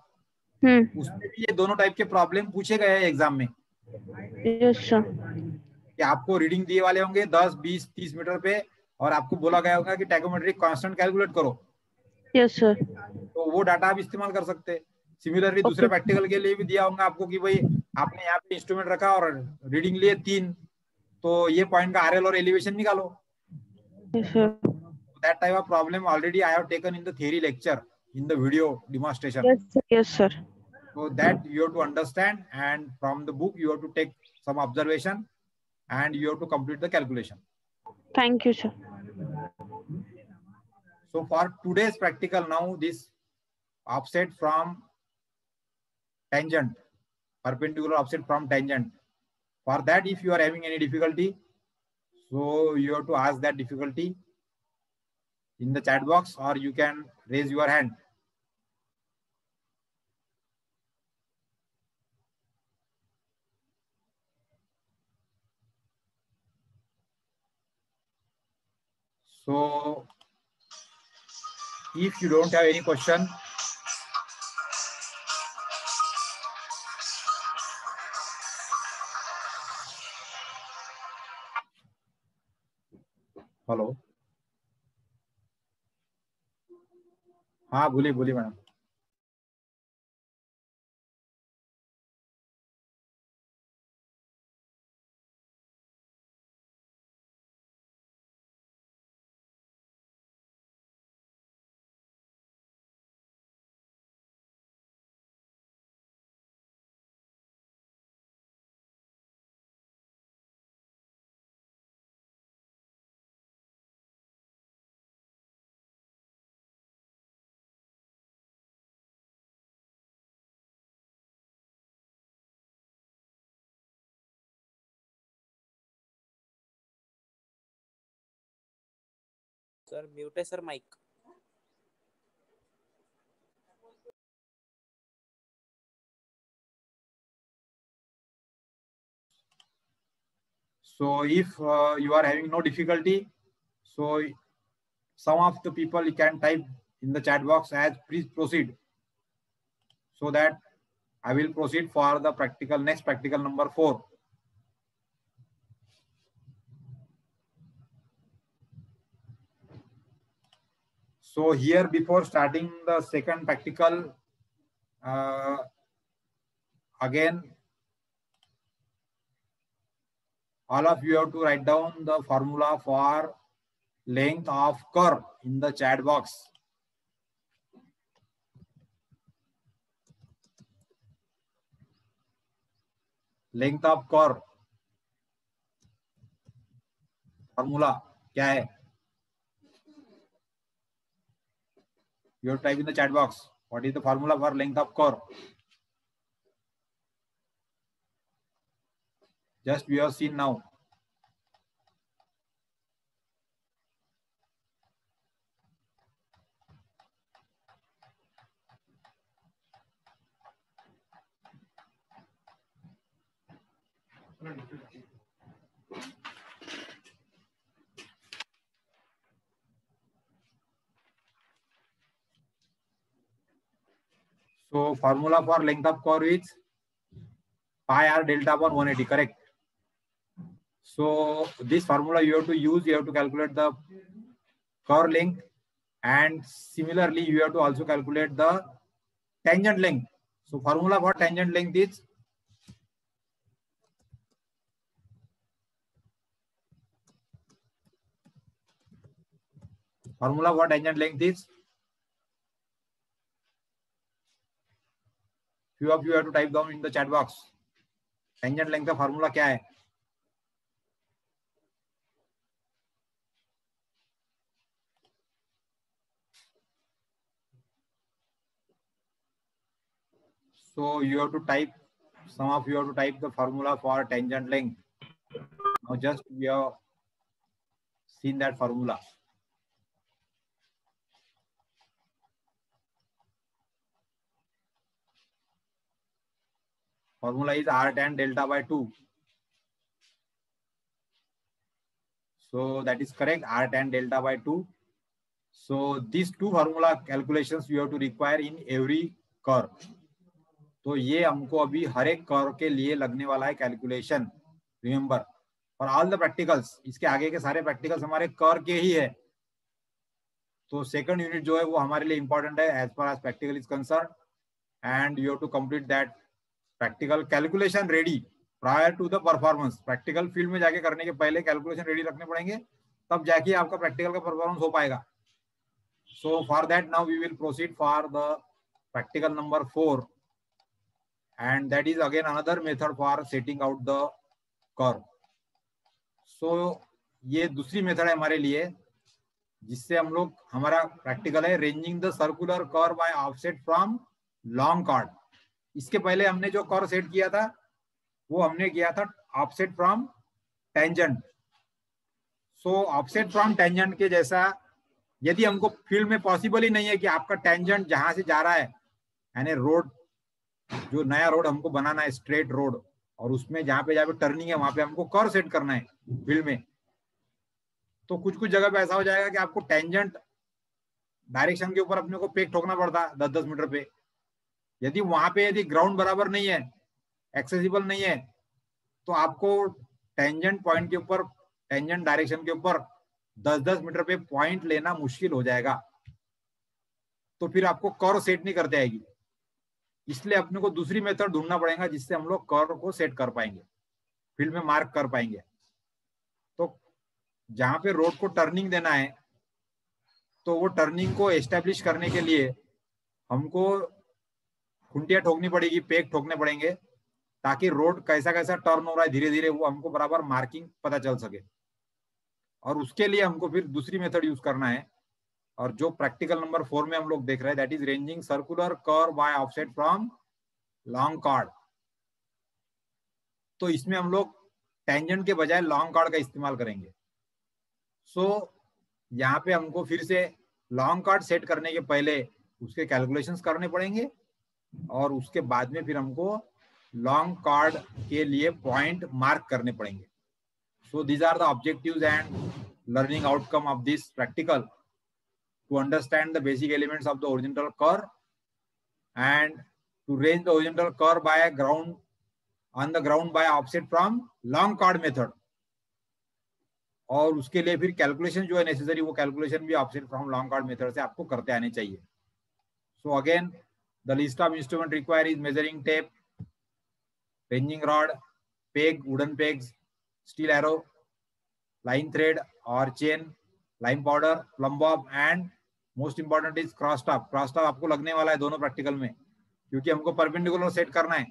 उसमें भी ये दोनों टाइप के प्रॉब्लम पूछे गए हैं एग्जाम में। Yes sir. कि आपको रीडिंग दिए वाले होंगे 10, 20, 30 मीटर पे और आपको बोला गया होगा कि टैकोमेट्रिक कांस्टेंट कैलकुलेट करो, यस सर। तो वो डाटा आप इस्तेमाल कर सकते हैं। सिमिलरली दूसरे ओके। प्रैक्टिकल के लिए भी दिया होगा आपको कि भाई आपने यहाँ पे इंस्ट्रूमेंट रखा और रीडिंग लिए 3, तो ये पॉइंट का आरएल और एलिवेशन निकालो। Yes sir. That type of problem already I have taken in the theory lecture, in the video demonstration. Yes sir. Yes sir. So that you have to understand, and from the book you have to take some observation and you have to complete the calculation. Thank you sir. So for today's practical, now this offset from tangent, perpendicular offset from tangent. For that, if you are having any difficulty, so you have to ask that difficulty in the chat box or you can raise your hand. So if you don't have any question, hello, हाँ बोलिए बोलिए madam. Sir mute है sir mike. So if you are having no difficulty, so some of the people you can type in the chat box as please proceed, so that I will proceed for the practical, next practical number 4. So here before starting the second practical, again all of you have to write down the formula for length of curve in the chat box. Length of curve formula क्या है? You have to type in the chat box. What is the formula for length of curve? Just we have seen now. So formula for length of curve is pi r delta upon 180, correct? So this formula you have to use, you have to calculate the curve length, and similarly you have to also calculate the tangent length. So formula for tangent length is few of you have to type down in the chat box. Tangent length का formula क्या है? So you have to type, some of you have to type the formula for tangent length. Now just we have seen that formula. Formula is r tan delta by 2. So that is correct, r tan delta by 2. So these two formula calculations you have to require in every curve. तो ये हमको अभी हर एक curve के लिए लगने वाला है calculation. Remember for all the practicals, इसके आगे के सारे प्रैक्टिकल्स हमारे कर्व के ही है. तो सेकंड यूनिट जो है वो हमारे लिए इंपॉर्टेंट है as far as practical is concern, and you have to complete that practical calculation ready prior to the performance. Practical field में जाके करने के पहले कैलकुलेशन रेडी रखने पड़ेंगे, तब जाके आपका प्रैक्टिकल का परफॉर्मेंस हो पाएगा. So for that now we will proceed for the practical number 4, and that is again another method for setting out the curve. So ये दूसरी मेथड है हमारे लिए, जिससे हम लोग, हमारा प्रैक्टिकल है ranging the circular curve by offset from long chord. इसके पहले हमने जो कर्व सेट किया था वो हमने किया था offset from tangent. So offset from tangent के जैसा यदि हमको फील्ड में पॉसिबल ही नहीं है कि आपका टेंजेंट जहां से जा रहा है, यानी रोड, जो नया रोड हमको बनाना है स्ट्रेट रोड, और उसमें जहां पे टर्निंग है वहां पे हमको कर्व सेट करना है फील्ड में, तो कुछ कुछ जगह पे ऐसा हो जाएगा कि आपको टेंजेंट डायरेक्शन के ऊपर अपने को पेक ठोकना पड़ता है 10-10 मीटर पे. यदि वहां पे यदि ग्राउंड बराबर नहीं है, एक्सेसिबल नहीं है, तो आपको टेंजेंट पॉइंट के ऊपर, टेंजेंट डायरेक्शन के ऊपर 10-10 मीटर पे पॉइंट लेना मुश्किल हो जाएगा. तो फिर आपको कर्व सेट नहीं करते आएगी. इसलिए अपने को दूसरी मेथड ढूंढना पड़ेगा जिससे हम लोग कर्व को सेट कर पाएंगे, फील्ड में मार्क कर पाएंगे. तो जहां पे रोड को टर्निंग देना है, तो वो टर्निंग को एस्टेब्लिश करने के लिए हमको खुंटियां ठोकनी पड़ेगी, पेक ठोकने पड़ेंगे, ताकि रोड कैसा कैसा टर्न हो रहा है धीरे धीरे वो हमको बराबर मार्किंग पता चल सके. और उसके लिए हमको फिर दूसरी मेथड यूज करना है, और जो प्रैक्टिकल नंबर 4 में हम लोग देख रहे हैं, that is ranging circular curve by offset from long chord. तो इसमें हम लोग टेंजेंट के बजाय लॉन्ग कॉर्ड का इस्तेमाल करेंगे. सो यहाँ पे हमको फिर से लॉन्ग कॉर्ड सेट करने के पहले उसके कैलकुलेशंस करने पड़ेंगे, और उसके बाद में फिर हमको लॉन्ग कॉर्ड के लिए पॉइंट मार्क करने पड़ेंगे. So these are the objectives and learning outcome of this practical, to understand the basic elements of the horizontal curve and to range the horizontal curve by a ground on the ground by offset from long chord method. और उसके लिए फिर calculation जो है necessary, वो calculation भी offset from long chord method से आपको करते आने चाहिए. So again the list of instrument require is measuring tape, ranging rod, peg, wooden pegs, steel arrow, line thread और chain, lime powder, plumb bob, and most important is cross top. Cross top आपको लगने वाला है दोनों practical में, क्योंकि हमको perpendicular set करना है.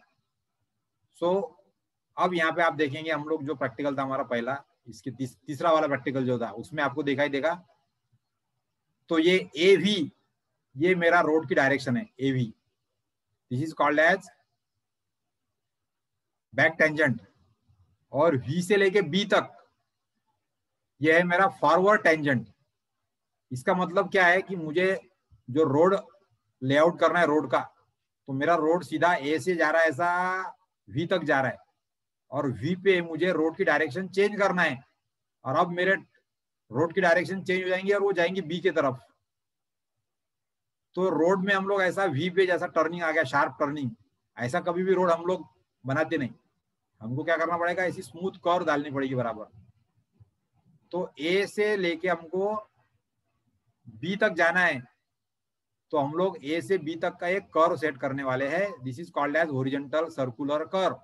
सो अब यहाँ पे आप देखेंगे हम लोग जो प्रैक्टिकल था हमारा पहला, इसके तीसरा वाला प्रैक्टिकल जो था उसमें आपको दिखाई देगा. तो ये AV, ये मेरा रोड की डायरेक्शन है AV. This is called as back tangent, और V से लेके B तक ये है मेरा फॉरवर्ड टेंजेंट. इसका मतलब क्या है कि मुझे जो रोड लेआउट करना है रोड का, तो मेरा रोड सीधा A से जा रहा है, ऐसा V तक जा रहा है. और V पे मुझे रोड की डायरेक्शन चेंज करना है, और अब मेरे रोड की डायरेक्शन चेंज हो जाएंगी और वो जाएंगी B की तरफ। तो रोड में हम लोग ऐसा V पे जैसा टर्निंग आ गया, शार्प टर्निंग, ऐसा कभी भी रोड हम लोग बनाते नहीं। हमको क्या करना पड़ेगा, ऐसी स्मूथ कर्व डालनी पड़ेगी बराबर। तो A से लेके हमको B तक जाना है, तो हम लोग A से B तक का एक कर्व सेट करने वाले हैं। This is called as horizontal circular curve.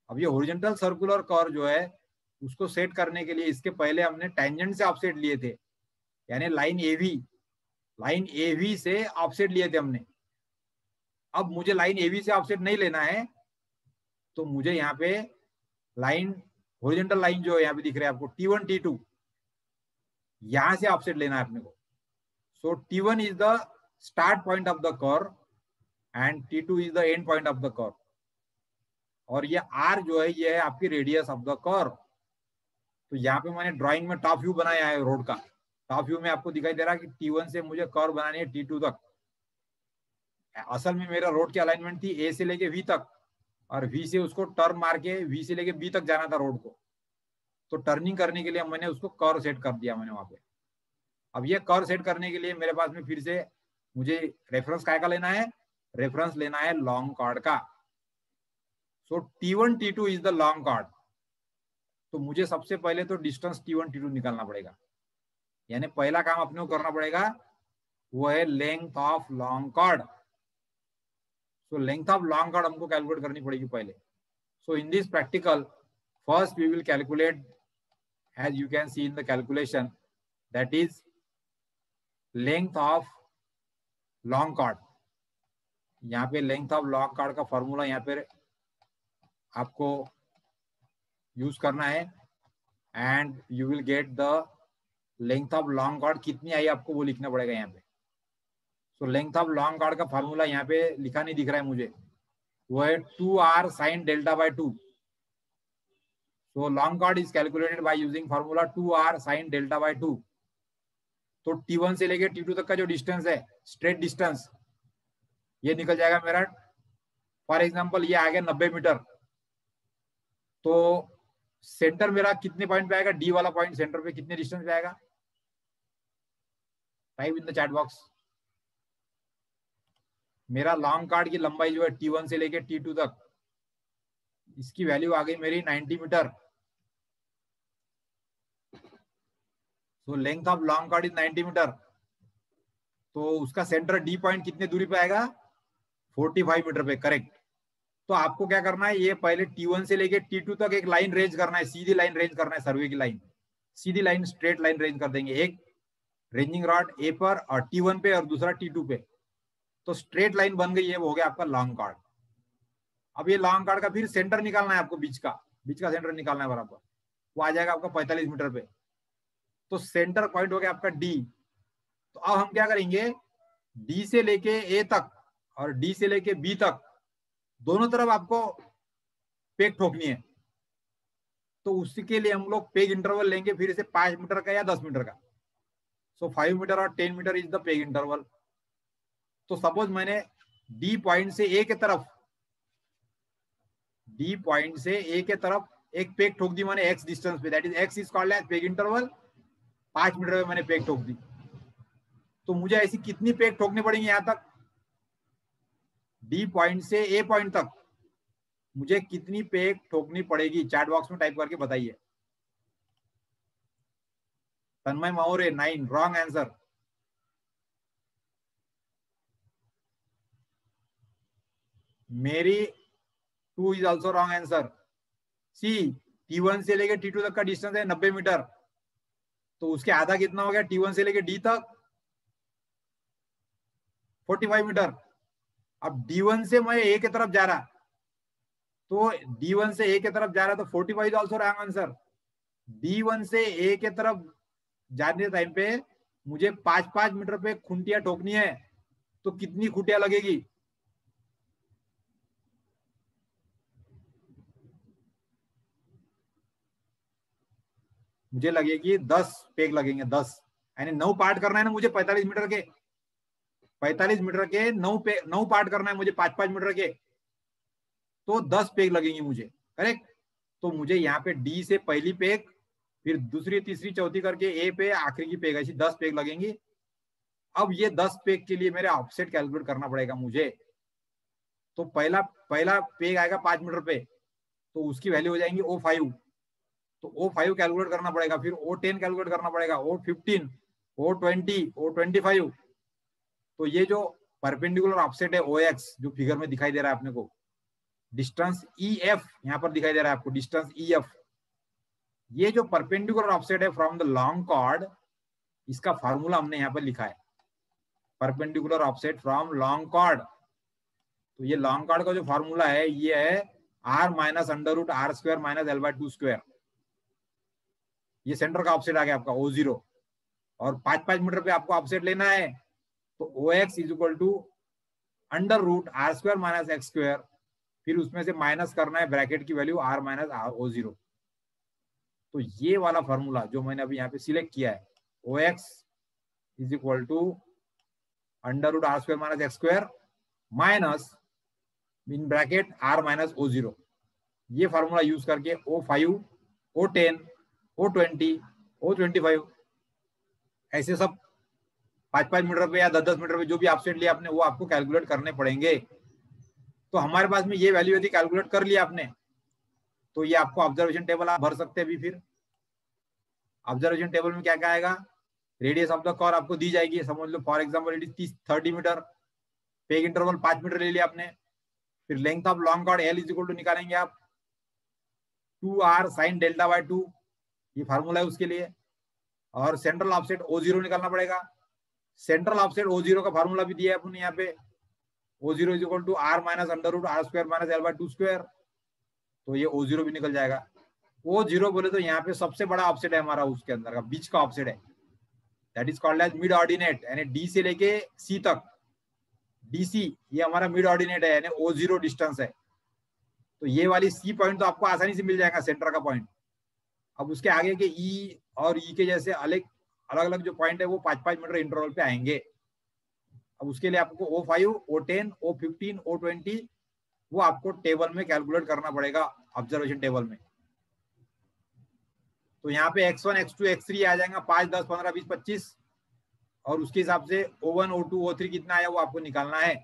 अब ये हॉरिजॉन्टल सर्कुलर कर्व जो है उसको सेट करने के लिए इसके पहले हमने टेंजेंट से ऑफसेट लिए थे, यानी लाइन AV से ऑफसेट लिए थे हमने। अब मुझे लाइन AV से ऑफसेट नहीं लेना है, तो मुझे यहाँ पे लाइन हॉरिजॉन्टल लाइन जो है यहाँ पे दिख रहा है आपको T1 T2, यहां से ऑफसेट लेना है अपने को। सो T1 is the start point of the curve and T2 is the end point of the curve. और ये R जो है ये है आपकी रेडियस ऑफ द कर्व। तो यहाँ पे मैंने ड्राइंग में टॉप व्यू बनाया है रोड का। टॉप व्यू में आपको दिखाई दे रहा है कि T1 से मुझे कर्व बनानी है T2 तक। असल में मेरा रोड की अलाइनमेंट थी A से लेके V तक, और V से उसको टर्न मार के V से लेके B तक जाना था रोड को। तो टर्निंग करने के लिए मैंने उसको कर्व सेट कर दिया मैंने वहां पे। अब ये कर्व सेट करने के लिए मेरे पास में फिर से मुझे रेफरेंस काय का लेना है, रेफरेंस लेना है लॉन्ग कॉर्ड का। So T1 T2 is the long chord. तो मुझे सबसे पहले तो डिस्टेंस T1 T2 निकालना पड़ेगा, यानी पहला काम अपने को करना पड़ेगा वो है length of long chord. So length of long chord हमको कैलकुलेट करनी पड़ेगी पहले। So in this practical first we will calculate, as you can see in the calculation, that is length of long chord। यहाँ पे length of long chord का formula यहाँ पे आपको यूज करना है, and you will get the length of long chord कितनी आई आपको वो लिखना पड़ेगा यहाँ पे। So length of long chord का फॉर्मूला यहाँ पे लिखा नहीं दिख रहा है मुझे, वो है 2r sin delta by 2। So long chord is calculated by using formula 2r sin delta by 2। तो T1 से लेके T2 तक का जो डिस्टेंस है, स्ट्रेट डिस्टेंस, ये निकल जाएगा मेरा। फॉर एग्जांपल ये आ गया 90 मीटर। तो सेंटर मेरा कितने पॉइंट पे आएगा, D वाला पॉइंट सेंटर पे कितने डिस्टेंस पे आएगा, type in the chat box. मेरा लॉन्ग कॉर्ड की लंबाई जो है T1 से लेके T2 तक, इसकी वैल्यू आ गई मेरी 90 metre. So length of long chord is 90 metre. तो उसका सेंटर D पॉइंट कितने दूरी पे आएगा, 45 मीटर पे, करेक्ट। तो आपको क्या करना है, ये पहले T1 से लेके T2 तक एक लाइन रेंज करना है, सीधी लाइन रेंज करना है, सर्वे की लाइन, सीधी लाइन, स्ट्रेट लाइन रेंज कर देंगे। एक रेंजिंग रॉड A पर और T1 पे और दूसरा T2 पे। तो स्ट्रेट लाइन बन गई है, वो हो गया आपका लॉन्ग कॉर्ड। अब ये लॉन्ग कॉर्ड का फिर सेंटर निकालना है आपको, बीच का सेंटर निकालना है बराबर, वो आ जाएगा आपका 45 मीटर पे। तो सेंटर पॉइंट हो गया आपका D। तो अब हम क्या करेंगे, D से लेके A तक और D से लेके B तक दोनों तरफ आपको पेग ठोकनी है। तो उसके लिए हम लोग पेग इंटरवल लेंगे फिर से 5 मीटर का या 10 मीटर का। सो 5 मीटर और 10 metre is the peg interval. तो सपोज मैंने D पॉइंट से A के तरफ, D पॉइंट से A के तरफ एक पेग ठोक दी मैंने X डिस्टेंस पे, that is X is called as peg interval. 5 metre में मैंने पेग ठोक दी। तो मुझे ऐसी कितनी पेग ठोकनी पड़ेंगी यहां तक, D पॉइंट से A पॉइंट तक मुझे कितनी पेग ठोकनी पड़ेगी, चैट बॉक्स में टाइप करके बताइए। Tanmay Maurya 9, wrong answer. Mary 2 is also wrong answer. See T1 से लेके T2 तक का डिस्टेंस है 90 मीटर। तो उसके आधा कितना हो गया, T1 से लेके D तक 45 मीटर। अब D1 से मैं A की तरफ जा रहा, तो D1 से A की तरफ जा रहा, तो 45 is also wrong answer. D1 से A की तरफ जाने टाइम पे मुझे 5-5 मीटर पे खुंटिया ठोकनी है। तो कितनी खुंटिया लगेगी, मुझे लगेगी 10 पेग लगेंगे, 10, यानी 9 पार्ट करना है ना मुझे 45 मीटर के, 45 मीटर के 9 पार्ट करना है मुझे 5-5 मीटर के। तो 10 पेग लगेंगे मुझे, करेक्ट। तो मुझे यहाँ पे डी से पहली पेग, फिर दूसरी तीसरी चौथी करके ए पे आखिरी की पेग, ऐसी 10 पेग लगेंगी। अब ये 10 पेग के लिए मेरे ऑफसेट कैलकुलेट करना पड़ेगा मुझे। तो पहला पेग आएगा 5 मीटर पे, तो उसकी वैल्यू हो जाएंगी O5। तो O5 कैलकुलेट करना पड़ेगा, फिर O10 कैलकुलेट करना पड़ेगा, O15, O20, O25। तो ये जो परपेंडिकुलर ऑफसेट है OX जो फिगर में दिखाई दे रहा है अपने को, डिस्टेंस EF यहाँ पर दिखाई दे रहा है आपको, डिस्टेंस EF, ये जो परपेंडिकुलर ऑफसेट है फ्रॉम द लॉन्ग कॉर्ड, इसका फार्मूला हमने यहाँ पर लिखा है, perpendicular offset from long chord. तो ये लॉन्ग कॉर्ड का जो फार्मूला है ये है R minus under root R square minus L/2 square. ये सेंटर का ऑफसेट आ गया आपका O0, और 5-5 मीटर पे आपको ऑफसेट लेना है, तो OX is equal to under root R square minus X square, फिर उसमें से माइनस करना है ब्रैकेट की वैल्यू R माइनस O0। तो ये वाला फॉर्मूला जो मैंने अभी यहाँ पे सिलेक्ट किया है, OX is equal to under root R square minus X square minus in bracket R minus O0, ये फॉर्मूला यूज करके O5, O10, O20, O25 ऐसे सब 5-5 मीटर पे या 10-10 मीटर पे जो भी ऑफसेट लिया आपने वो आपको कैलकुलेट करने पड़ेंगे। तो हमारे पास में ये वैल्यू यदि कैलकुलेट कर लिया आपने, तो ये आपको ऑब्जर्वेशन टेबल आप भर सकते हैं अभी। फिर ऑब्जर्वेशन टेबल में क्या क्या आएगा, रेडियस ऑफ द कॉर आपको दी जाएगी, समझ लो for example it is 30 metre, peg interval 5 metre ले लिया आपने। फिर length of long chord L is equal to निकालेंगे आप 2R साइन डेल्टा बाय 2, ये फार्मूला है उसके लिए। और सेंट्रल ऑफसेट O0 निकालना पड़ेगा, सेंट्रल ऑफसेट O0 का फार्मूला भी दिया है अपने यहाँ पे, O0 is equal to R minus under root R square minus L/2 square. तो ये O0 भी निकल जाएगा। O0 बोले तो यहाँ पे सबसे बड़ा ऑफसेट है हमारा, उसके अंदर का बीच का ऑफसेट है, that is called as mid ordinate, यानी डी से लेके सी तक, DC ये हमारा मिड ऑर्डिनेट है, यानी O0 डिस्टेंस है। तो ये वाली सी पॉइंट तो आपको आसानी से मिल जाएगा, सेंटर का पॉइंट। अब उसके आगे के E और E के जैसे अलग अलग जो पॉइंट है वो 5-5 मीटर इंटरवल पे आएंगे। अब उसके लिए आपको O5, O10, O15, O20 वो आपको टेबल में कैलकुलेट करना पड़ेगा, ऑब्जर्वेशन टेबल में। तो यहाँ पे X1, X2, X3 आ जाएगा 5, 10, 15, 20, 25, और उसके हिसाब से O1, O2, O3 कितना आया वो आपको निकालना है।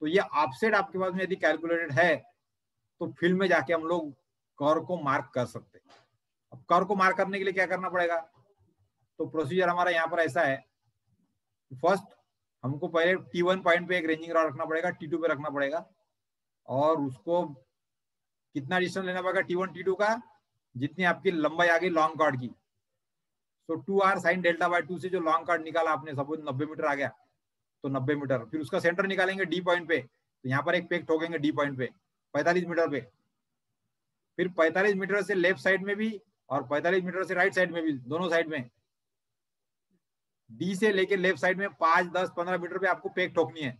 तो ये ऑफसेट आपके पास में यदि कैलकुलेटेड है तो फील्ड में जाके हम लोग कर्व को मार्क कर सकते हैं। अब कर्व को मार्क करने के लिए क्या करना पड़ेगा, तो प्रोसीजर हमारा यहाँ पर ऐसा है, फर्स्ट हमको पहले T1 पॉइंट पे एक रेंजिंग रॉड रखना पड़ेगा, T2 पे रखना पड़ेगा, और उसको कितना डिस्टेंस लेना पड़ेगा T1, T2 का, जितनी आपकी लंबाई आ गई लॉन्ग कॉर्ड की। तो 2R साइन डेल्टा बाय 2 से जो लॉन्ग कॉर्ड निकाला आपने, सपोज 90 मीटर आ गया, तो 90 मीटर, फिर उसका सेंटर निकालेंगे D पॉइंट पे, तो यहाँ पर एक पेग ठोकेंगे D पॉइंट पे 45 मीटर पे। फिर 45 मीटर से लेफ्ट साइड में भी और 45 मीटर से राइट साइड में भी, दोनों साइड में D से लेके लेफ्ट साइड में 5, 10, 15 मीटर पे आपको पेग ठोकनी है,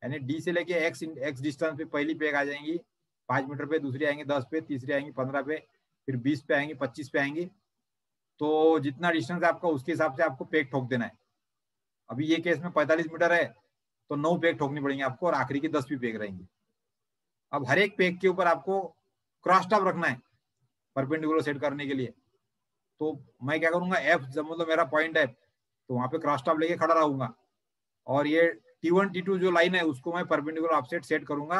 यानी D से लेके X डिस्टेंस पे पहली पेग आ जाएंगी 5 मीटर पे, दूसरी आएंगी 10 पे, तीसरी आएंगी 15 पे, फिर 20 पे आएंगी, 25 पे आएंगी। तो जितना डिस्टेंस है आपका उसके हिसाब से आपको पेग ठोक देना है। अभी ये केस में 45 मीटर है तो 9 पेग ठोकनी पड़ेंगे आपको, और आखिरी की 10 भी पेग रहेंगी। अब हर एक पेग के ऊपर आपको क्रॉस टॉप रखना है परपेंडिकुलर सेट करने के लिए। तो मैं क्या करूंगा, F जब मतलब मेरा पॉइंट है तो वहां पे क्रॉस टॉप लेके खड़ा रहूंगा, और ये T1, T2 जो लाइन है उसको मैं परपेंडिकुलर ऑफसेट सेट करूंगा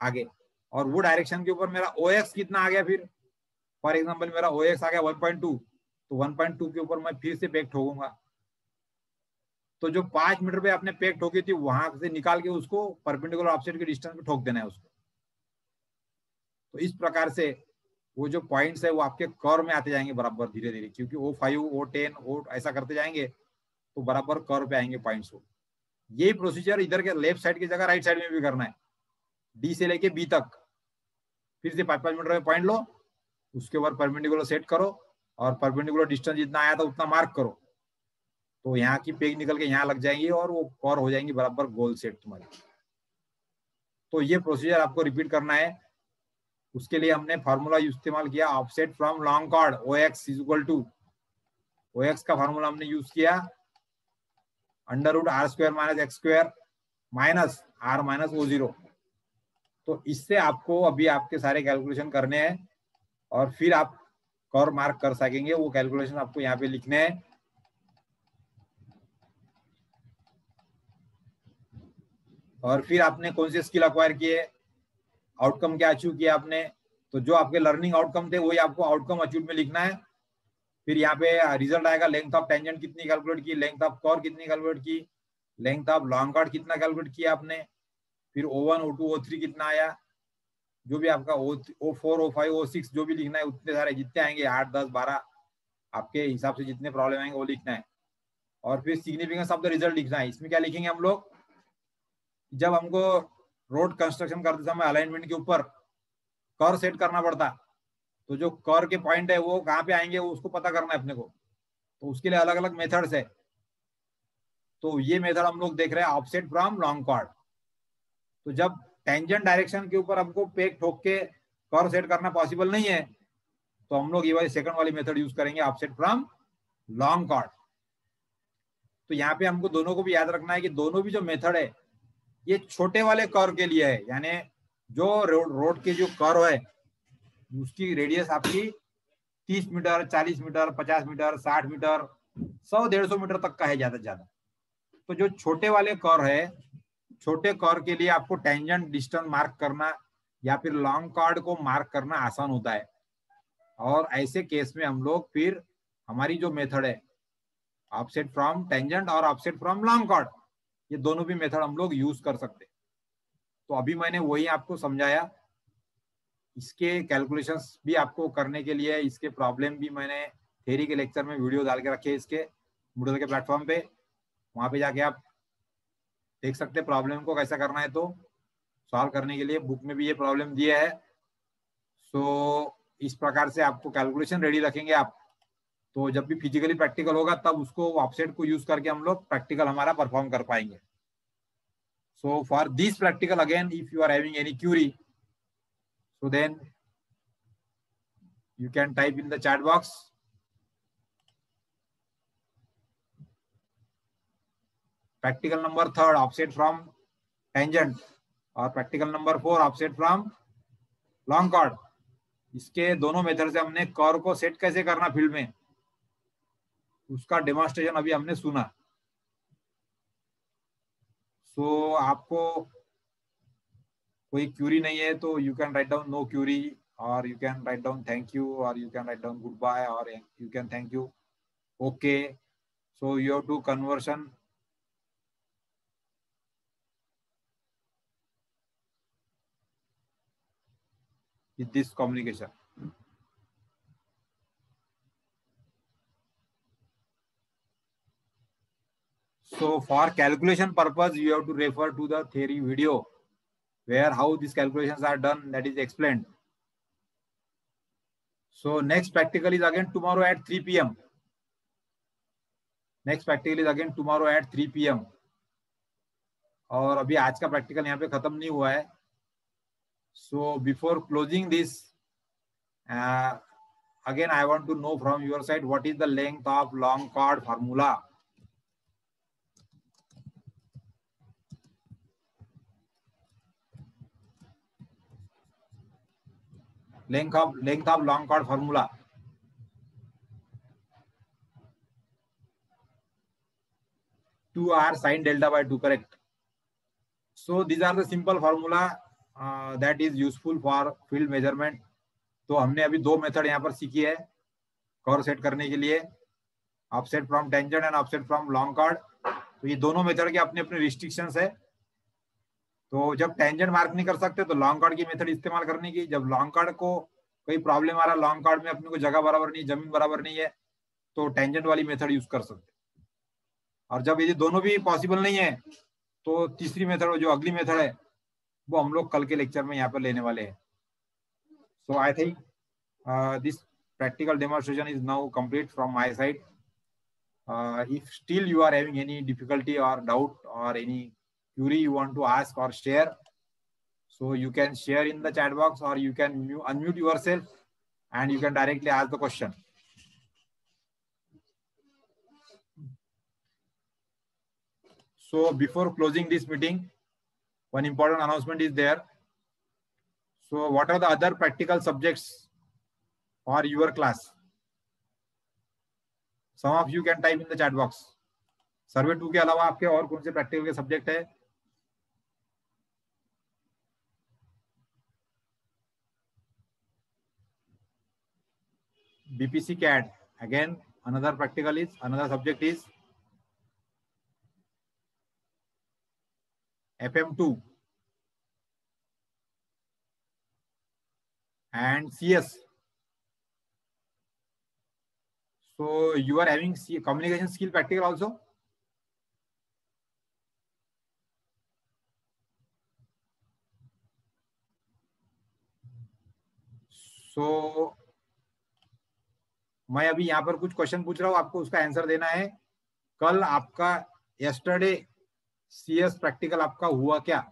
आगे, और वो डायरेक्शन के ऊपर मेरा OX कितना आ गया, फिर फॉर एग्जांपल मेरा OX आ गया 1.2, तो 1.2 के ऊपर मैं फिर से पेग ठोकूंगा। तो जो 5 मीटर पे आपने पेग ठोकी थी वहां से निकाल के उसको परपेंडिकुलर ऑफसेट के डिस्टेंस पे ठोक देना है उसको। तो इस प्रकार से वो जो पॉइंट्स है वो आपके कर्व में आते जाएंगे बराबर धीरे धीरे, क्योंकि O5, O10, O ऐसा करते जाएंगे तो बराबर कर्व पे आएंगे पॉइंट्स। को यही प्रोसीजर इधर के लेफ्ट साइड की जगह राइट साइड में भी करना है, D से लेके B तक फिर से 5-5 मीटर में पॉइंट लो, उसके ऊपर परपेंडिकुलर सेट करो, और परपेंडिकुलर डिस्टेंस जितना आया था उतना मार्क करो, तो यहाँ की पेग निकल के यहाँ लग जाएंगी और वो कर्व हो जाएंगी बराबर गोल सेट तुम्हारी। तो ये प्रोसीजर आपको रिपीट करना है। उसके लिए हमने फार्मूला इस्तेमाल किया offset from long chord, OX is equal to, OX का फार्मूला हमने यूज किया under root R square minus X square minus R minus O0। तो इससे आपको अभी आपके सारे कैलकुलेशन करने हैं और फिर आप कर्व मार्क कर सकेंगे। वो कैलकुलेशन आपको यहाँ पे लिखने हैं। और फिर आपने कौन से स्किल अक्वायर किए, आउटकम क्या अचीव किया आपने, तो जो आपके लर्निंग आउटकम थे वही आपको आउटकम अचीव में लिखना है। फिर यहाँ पे रिजल्ट आएगा, लेंथ ऑफ टेंजेंट कितनी कैलकुलेट की, लेंथ ऑफ कर्व कितनी कैलकुलेट की, लेंथ ऑफ लॉन्ग कॉर्ड कितना कैलकुलेट किया आपने, फिर O1 O2 O3 कितना आया, जो भी आपका O4 O5 O6 जो भी लिखना है, उतने सारे जितने आएंगे 8 10 12 आपके हिसाब से जितने प्रॉब्लम आएंगे वो लिखना है। और फिर सिग्निफिकेंस ऑफ द रिजल्ट लिखना है। इसमें क्या लिखेंगे हम लोग, जब हमको रोड कंस्ट्रक्शन करते समय अलाइनमेंट के ऊपर कर्व सेट करना पड़ता, तो जो कर्व के पॉइंट है वो कहाँ पे आएंगे वो उसको पता करना है अपने को। तो उसके लिए अलग अलग मेथड्स है। तो ये मेथड हम लोग देख रहे हैं ऑफसेट फ्रॉम लॉन्ग कॉर्ड। तो जब टेंजेंट डायरेक्शन के ऊपर हमको पेग ठोक के कर्व सेट करना पॉसिबल नहीं है, तो हम लोग ये वाली सेकंड वाली मेथड यूज करेंगे, ऑफसेट फ्रॉम लॉन्ग कॉर्ड। तो यहाँ पे हमको दोनों को भी याद रखना है कि दोनों भी जो मेथड है ये छोटे वाले कर्व के लिए है, यानी जो रोड के जो कर्व है उसकी रेडियस आपकी 30 metre 40 metre 50 metre 60 metre 100-150 metre तक का है ज्यादा से ज्यादा। तो जो छोटे वाले कर्व है, छोटे कर्व के लिए आपको टेंजेंट डिस्टेंस मार्क करना या फिर लॉन्ग कॉर्ड को मार्क करना आसान होता है। और ऐसे केस में हम लोग फिर हमारी जो मेथड है ऑफसेट फ्रॉम टेंजेंट और ऑफसेट फ्रॉम लॉन्ग कॉर्ड, ये दोनों भी मेथड हम लोग यूज कर सकते। तो अभी मैंने वही आपको समझाया। इसके कैलकुलेशंस भी आपको करने के लिए इसके प्रॉब्लम भी मैंने थ्योरी के लेक्चर में वीडियो डाल के रखे इसके Moodle के प्लेटफॉर्म पे, वहां पे जाके आप देख सकते हैं प्रॉब्लम को कैसा करना है। तो सॉल्व करने के लिए बुक में भी ये प्रॉब्लम दिया है। सो इस प्रकार से आपको कैलकुलेशन रेडी रखेंगे आप, तो जब भी फिजिकली प्रैक्टिकल होगा तब उसको ऑफसेट को यूज करके हम लोग प्रैक्टिकल हमारा परफॉर्म कर पाएंगे। So for this practical again if you are having any query, so then you can type in the chat box. Practical number 3 offset from tangent और practical number 4 offset from long chord। इसके दोनों method से हमने curve को set कैसे करना field में, उसका डेमोन्स्ट्रेशन अभी हमने सुना। सो आपको कोई क्यूरी नहीं है तो you can write down no query, और you can write down thank you, और you can write down goodbye, और you can thank you okay. So you have to conversion with this communication. So for calculation purpose, you have to refer to the theory video where how these calculations are done, that is explained. So next practical is again tomorrow at 3 p.m. Next practical is again tomorrow at 3 p.m. और अभी आज का practical यहाँ पे खत्म नहीं हुआ है। So before closing this, again I want to know from your side what is the length of long chord formula. Length of long chord formula. Two R sin delta by 2, correct? So these are the simple formula that is useful for field measurement. तो हमने अभी दो method यहाँ पर सीखी है curve set करने के लिए, offset from tangent and offset from long chord. तो ये दोनों मेथड के अपने अपने रिस्ट्रिक्शंस है। तो जब टेंजेंट मार्क नहीं कर सकते तो लॉन्ग कॉर्ड की मेथड इस्तेमाल करने की। जब लॉन्ग कॉर्ड को कोई प्रॉब्लम आ रहा, लॉन्ग कॉर्ड में अपने को जगह बराबर नहीं, जमीन बराबर नहीं है, तो टेंजेंट वाली मेथड यूज कर सकते। और जब ये दोनों भी पॉसिबल नहीं है तो तीसरी मेथड जो अगली मेथड है वो हम लोग कल के लेक्चर में यहाँ पर लेने वाले हैं। So I think this practical demonstration is now complete from my side. If still you are having any difficulty or doubt or any query you want to ask or share, so you can share in the chat box, or you can unmute yourself and you can directly ask the question. So before closing this meeting, one important announcement is there. So what are the other practical subjects for your class? Some of you can type in the chat box. सर्वे 2 के अलावा आपके और कौन से practical के subject है? BPC CAD, again another practical is, another subject is FM2 and CS. So you are having communication skill practical also? So मैं अभी यहाँ पर कुछ क्वेश्चन पूछ रहा हूँ, आपको उसका आंसर देना है. कल आपका yesterday CS प्रैक्टिकल आपका हुआ क्या?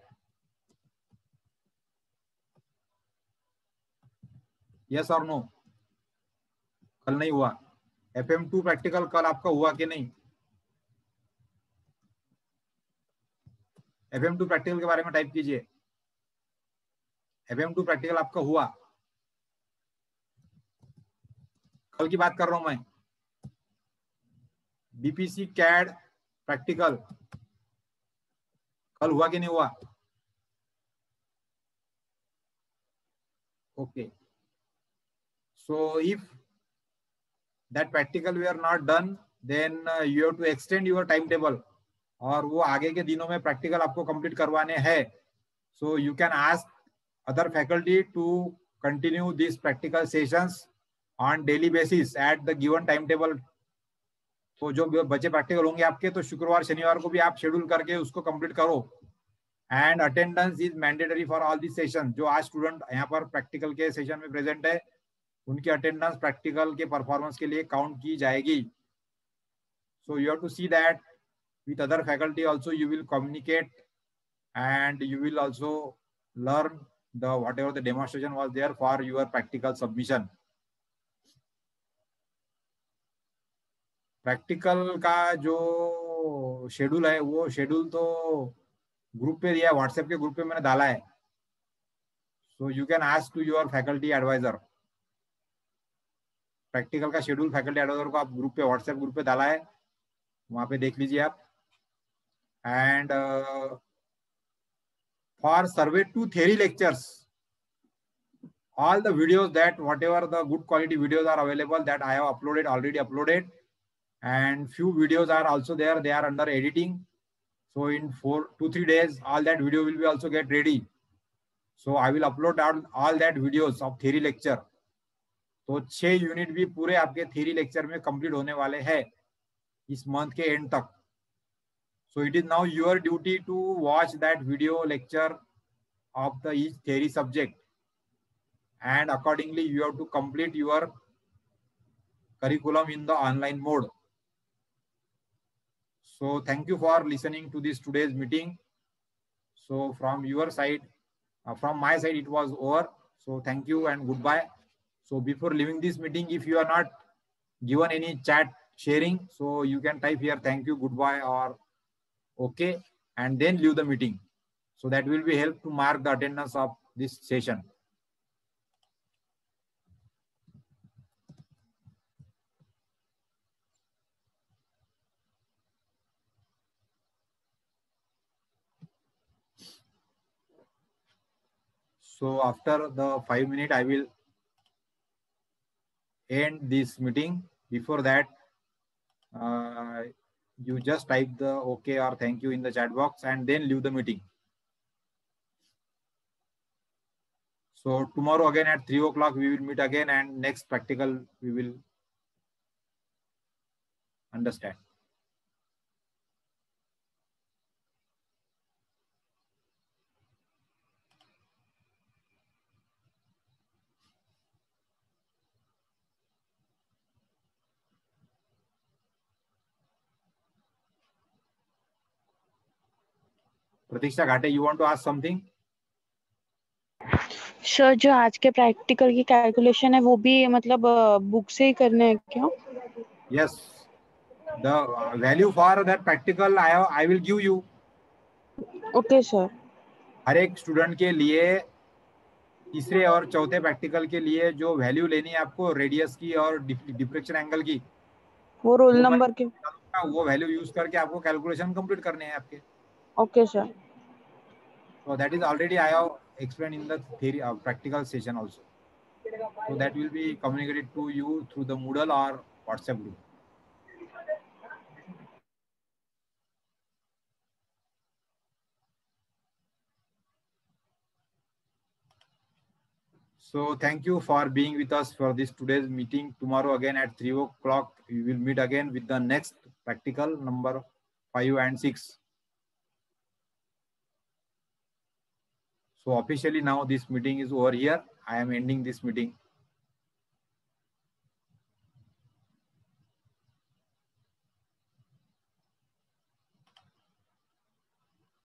Yes or no? कल नहीं हुआ. FM2 प्रैक्टिकल कल आपका हुआ कि नहीं? FM2 प्रैक्टिकल के बारे में टाइप कीजिए. FM2 प्रैक्टिकल आपका हुआ? कल की बात कर रहा हूं मैं. BPC CAD प्रैक्टिकल कल हुआ कि नहीं हुआ? Okay. So if that practical we are not done, then you have to extend your timetable. और वो आगे के दिनों में प्रैक्टिकल आपको कंप्लीट करवाने हैं. So you can ask other faculty to continue these practical sessions on daily basis at the given timetable. तो जो बचे प्रैक्टिकल होंगे आपके, तो शुक्रवार शनिवार को भी आप शेड्यूल करके उसको कंप्लीट करो. And attendance is mandatory for all this session. जो आज स्टूडेंट यहाँ पर प्रैक्टिकल के सेशन में प्रेजेंट है, उनकी अटेंडेंस प्रैक्टिकल के परफॉर्मेंस के लिए काउंट की जाएगी. So you have to see that with other faculty also you will communicate, and you will also learn the whatever the demonstration was there for your practical submission. Practical का जो schedule है, वो schedule तो group पे दिया है, WhatsApp के group पे मैंने डाला है. So you can ask to your faculty advisor. Practical का शेड्यूल फैकल्टी एडवाइजर को आप ग्रुप पे, व्हाट्सएप ग्रुप पे डाला है, वहां पे देख लीजिए आप. And for survey 2 theory lectures, all the videos that whatever the good quality videos are available that I have uploaded, already uploaded, and few videos are also there, they are under editing. So in 4 to 3 days all that video will be also get ready. So I will upload all that videos of theory lecture. तो 6 unit भी पूरे आपके theory lecture में complete होने वाले हैं इस month के एंड तक. So it is now your duty to watch that video lecture of the each theory subject, and accordingly you have to complete your curriculum in the online mode. So thank you for listening to this today's meeting. So from your side, from my side it was over. So thank you and goodbye. So before leaving this meeting, if you are not given any chat sharing, so you can type here thank you, goodbye or okay, and then leave the meeting. So that will be help to mark the attendance of this session. So after the 5 minutes, I will end this meeting. Before that, you just type the okay or thank you in the chat box and then leave the meeting. So tomorrow again at 3 o'clock we will meet again, and next practical we will understand. Pratiksha Ghate, you want to ask something? Sir जो आज के practical की calculation है वो भी मतलब book से ही करने हैं क्या? Yes, the value for that practical I will give you. Okay sir. हर एक स्टूडेंट के लिए तीसरे और चौथे प्रैक्टिकल के लिए जो वैल्यू लेनी है आपको रेडियस की और डिफ्लेक्शन एंगल की, वो रोल नंबर के, वो वैल्यू यूज करके आपको कैलकुलेशन कंप्लीट करने हैं आपके. Okay sir. So that is already I have explained in the theory practical session also. So that will be communicated to you through the Moodle or WhatsApp group. So thank you for being with us for this today's meeting. Tomorrow again at 3 o'clock, we will meet again with the next practical number 5 and 6. So officially now this meeting is over here. I am ending this meeting.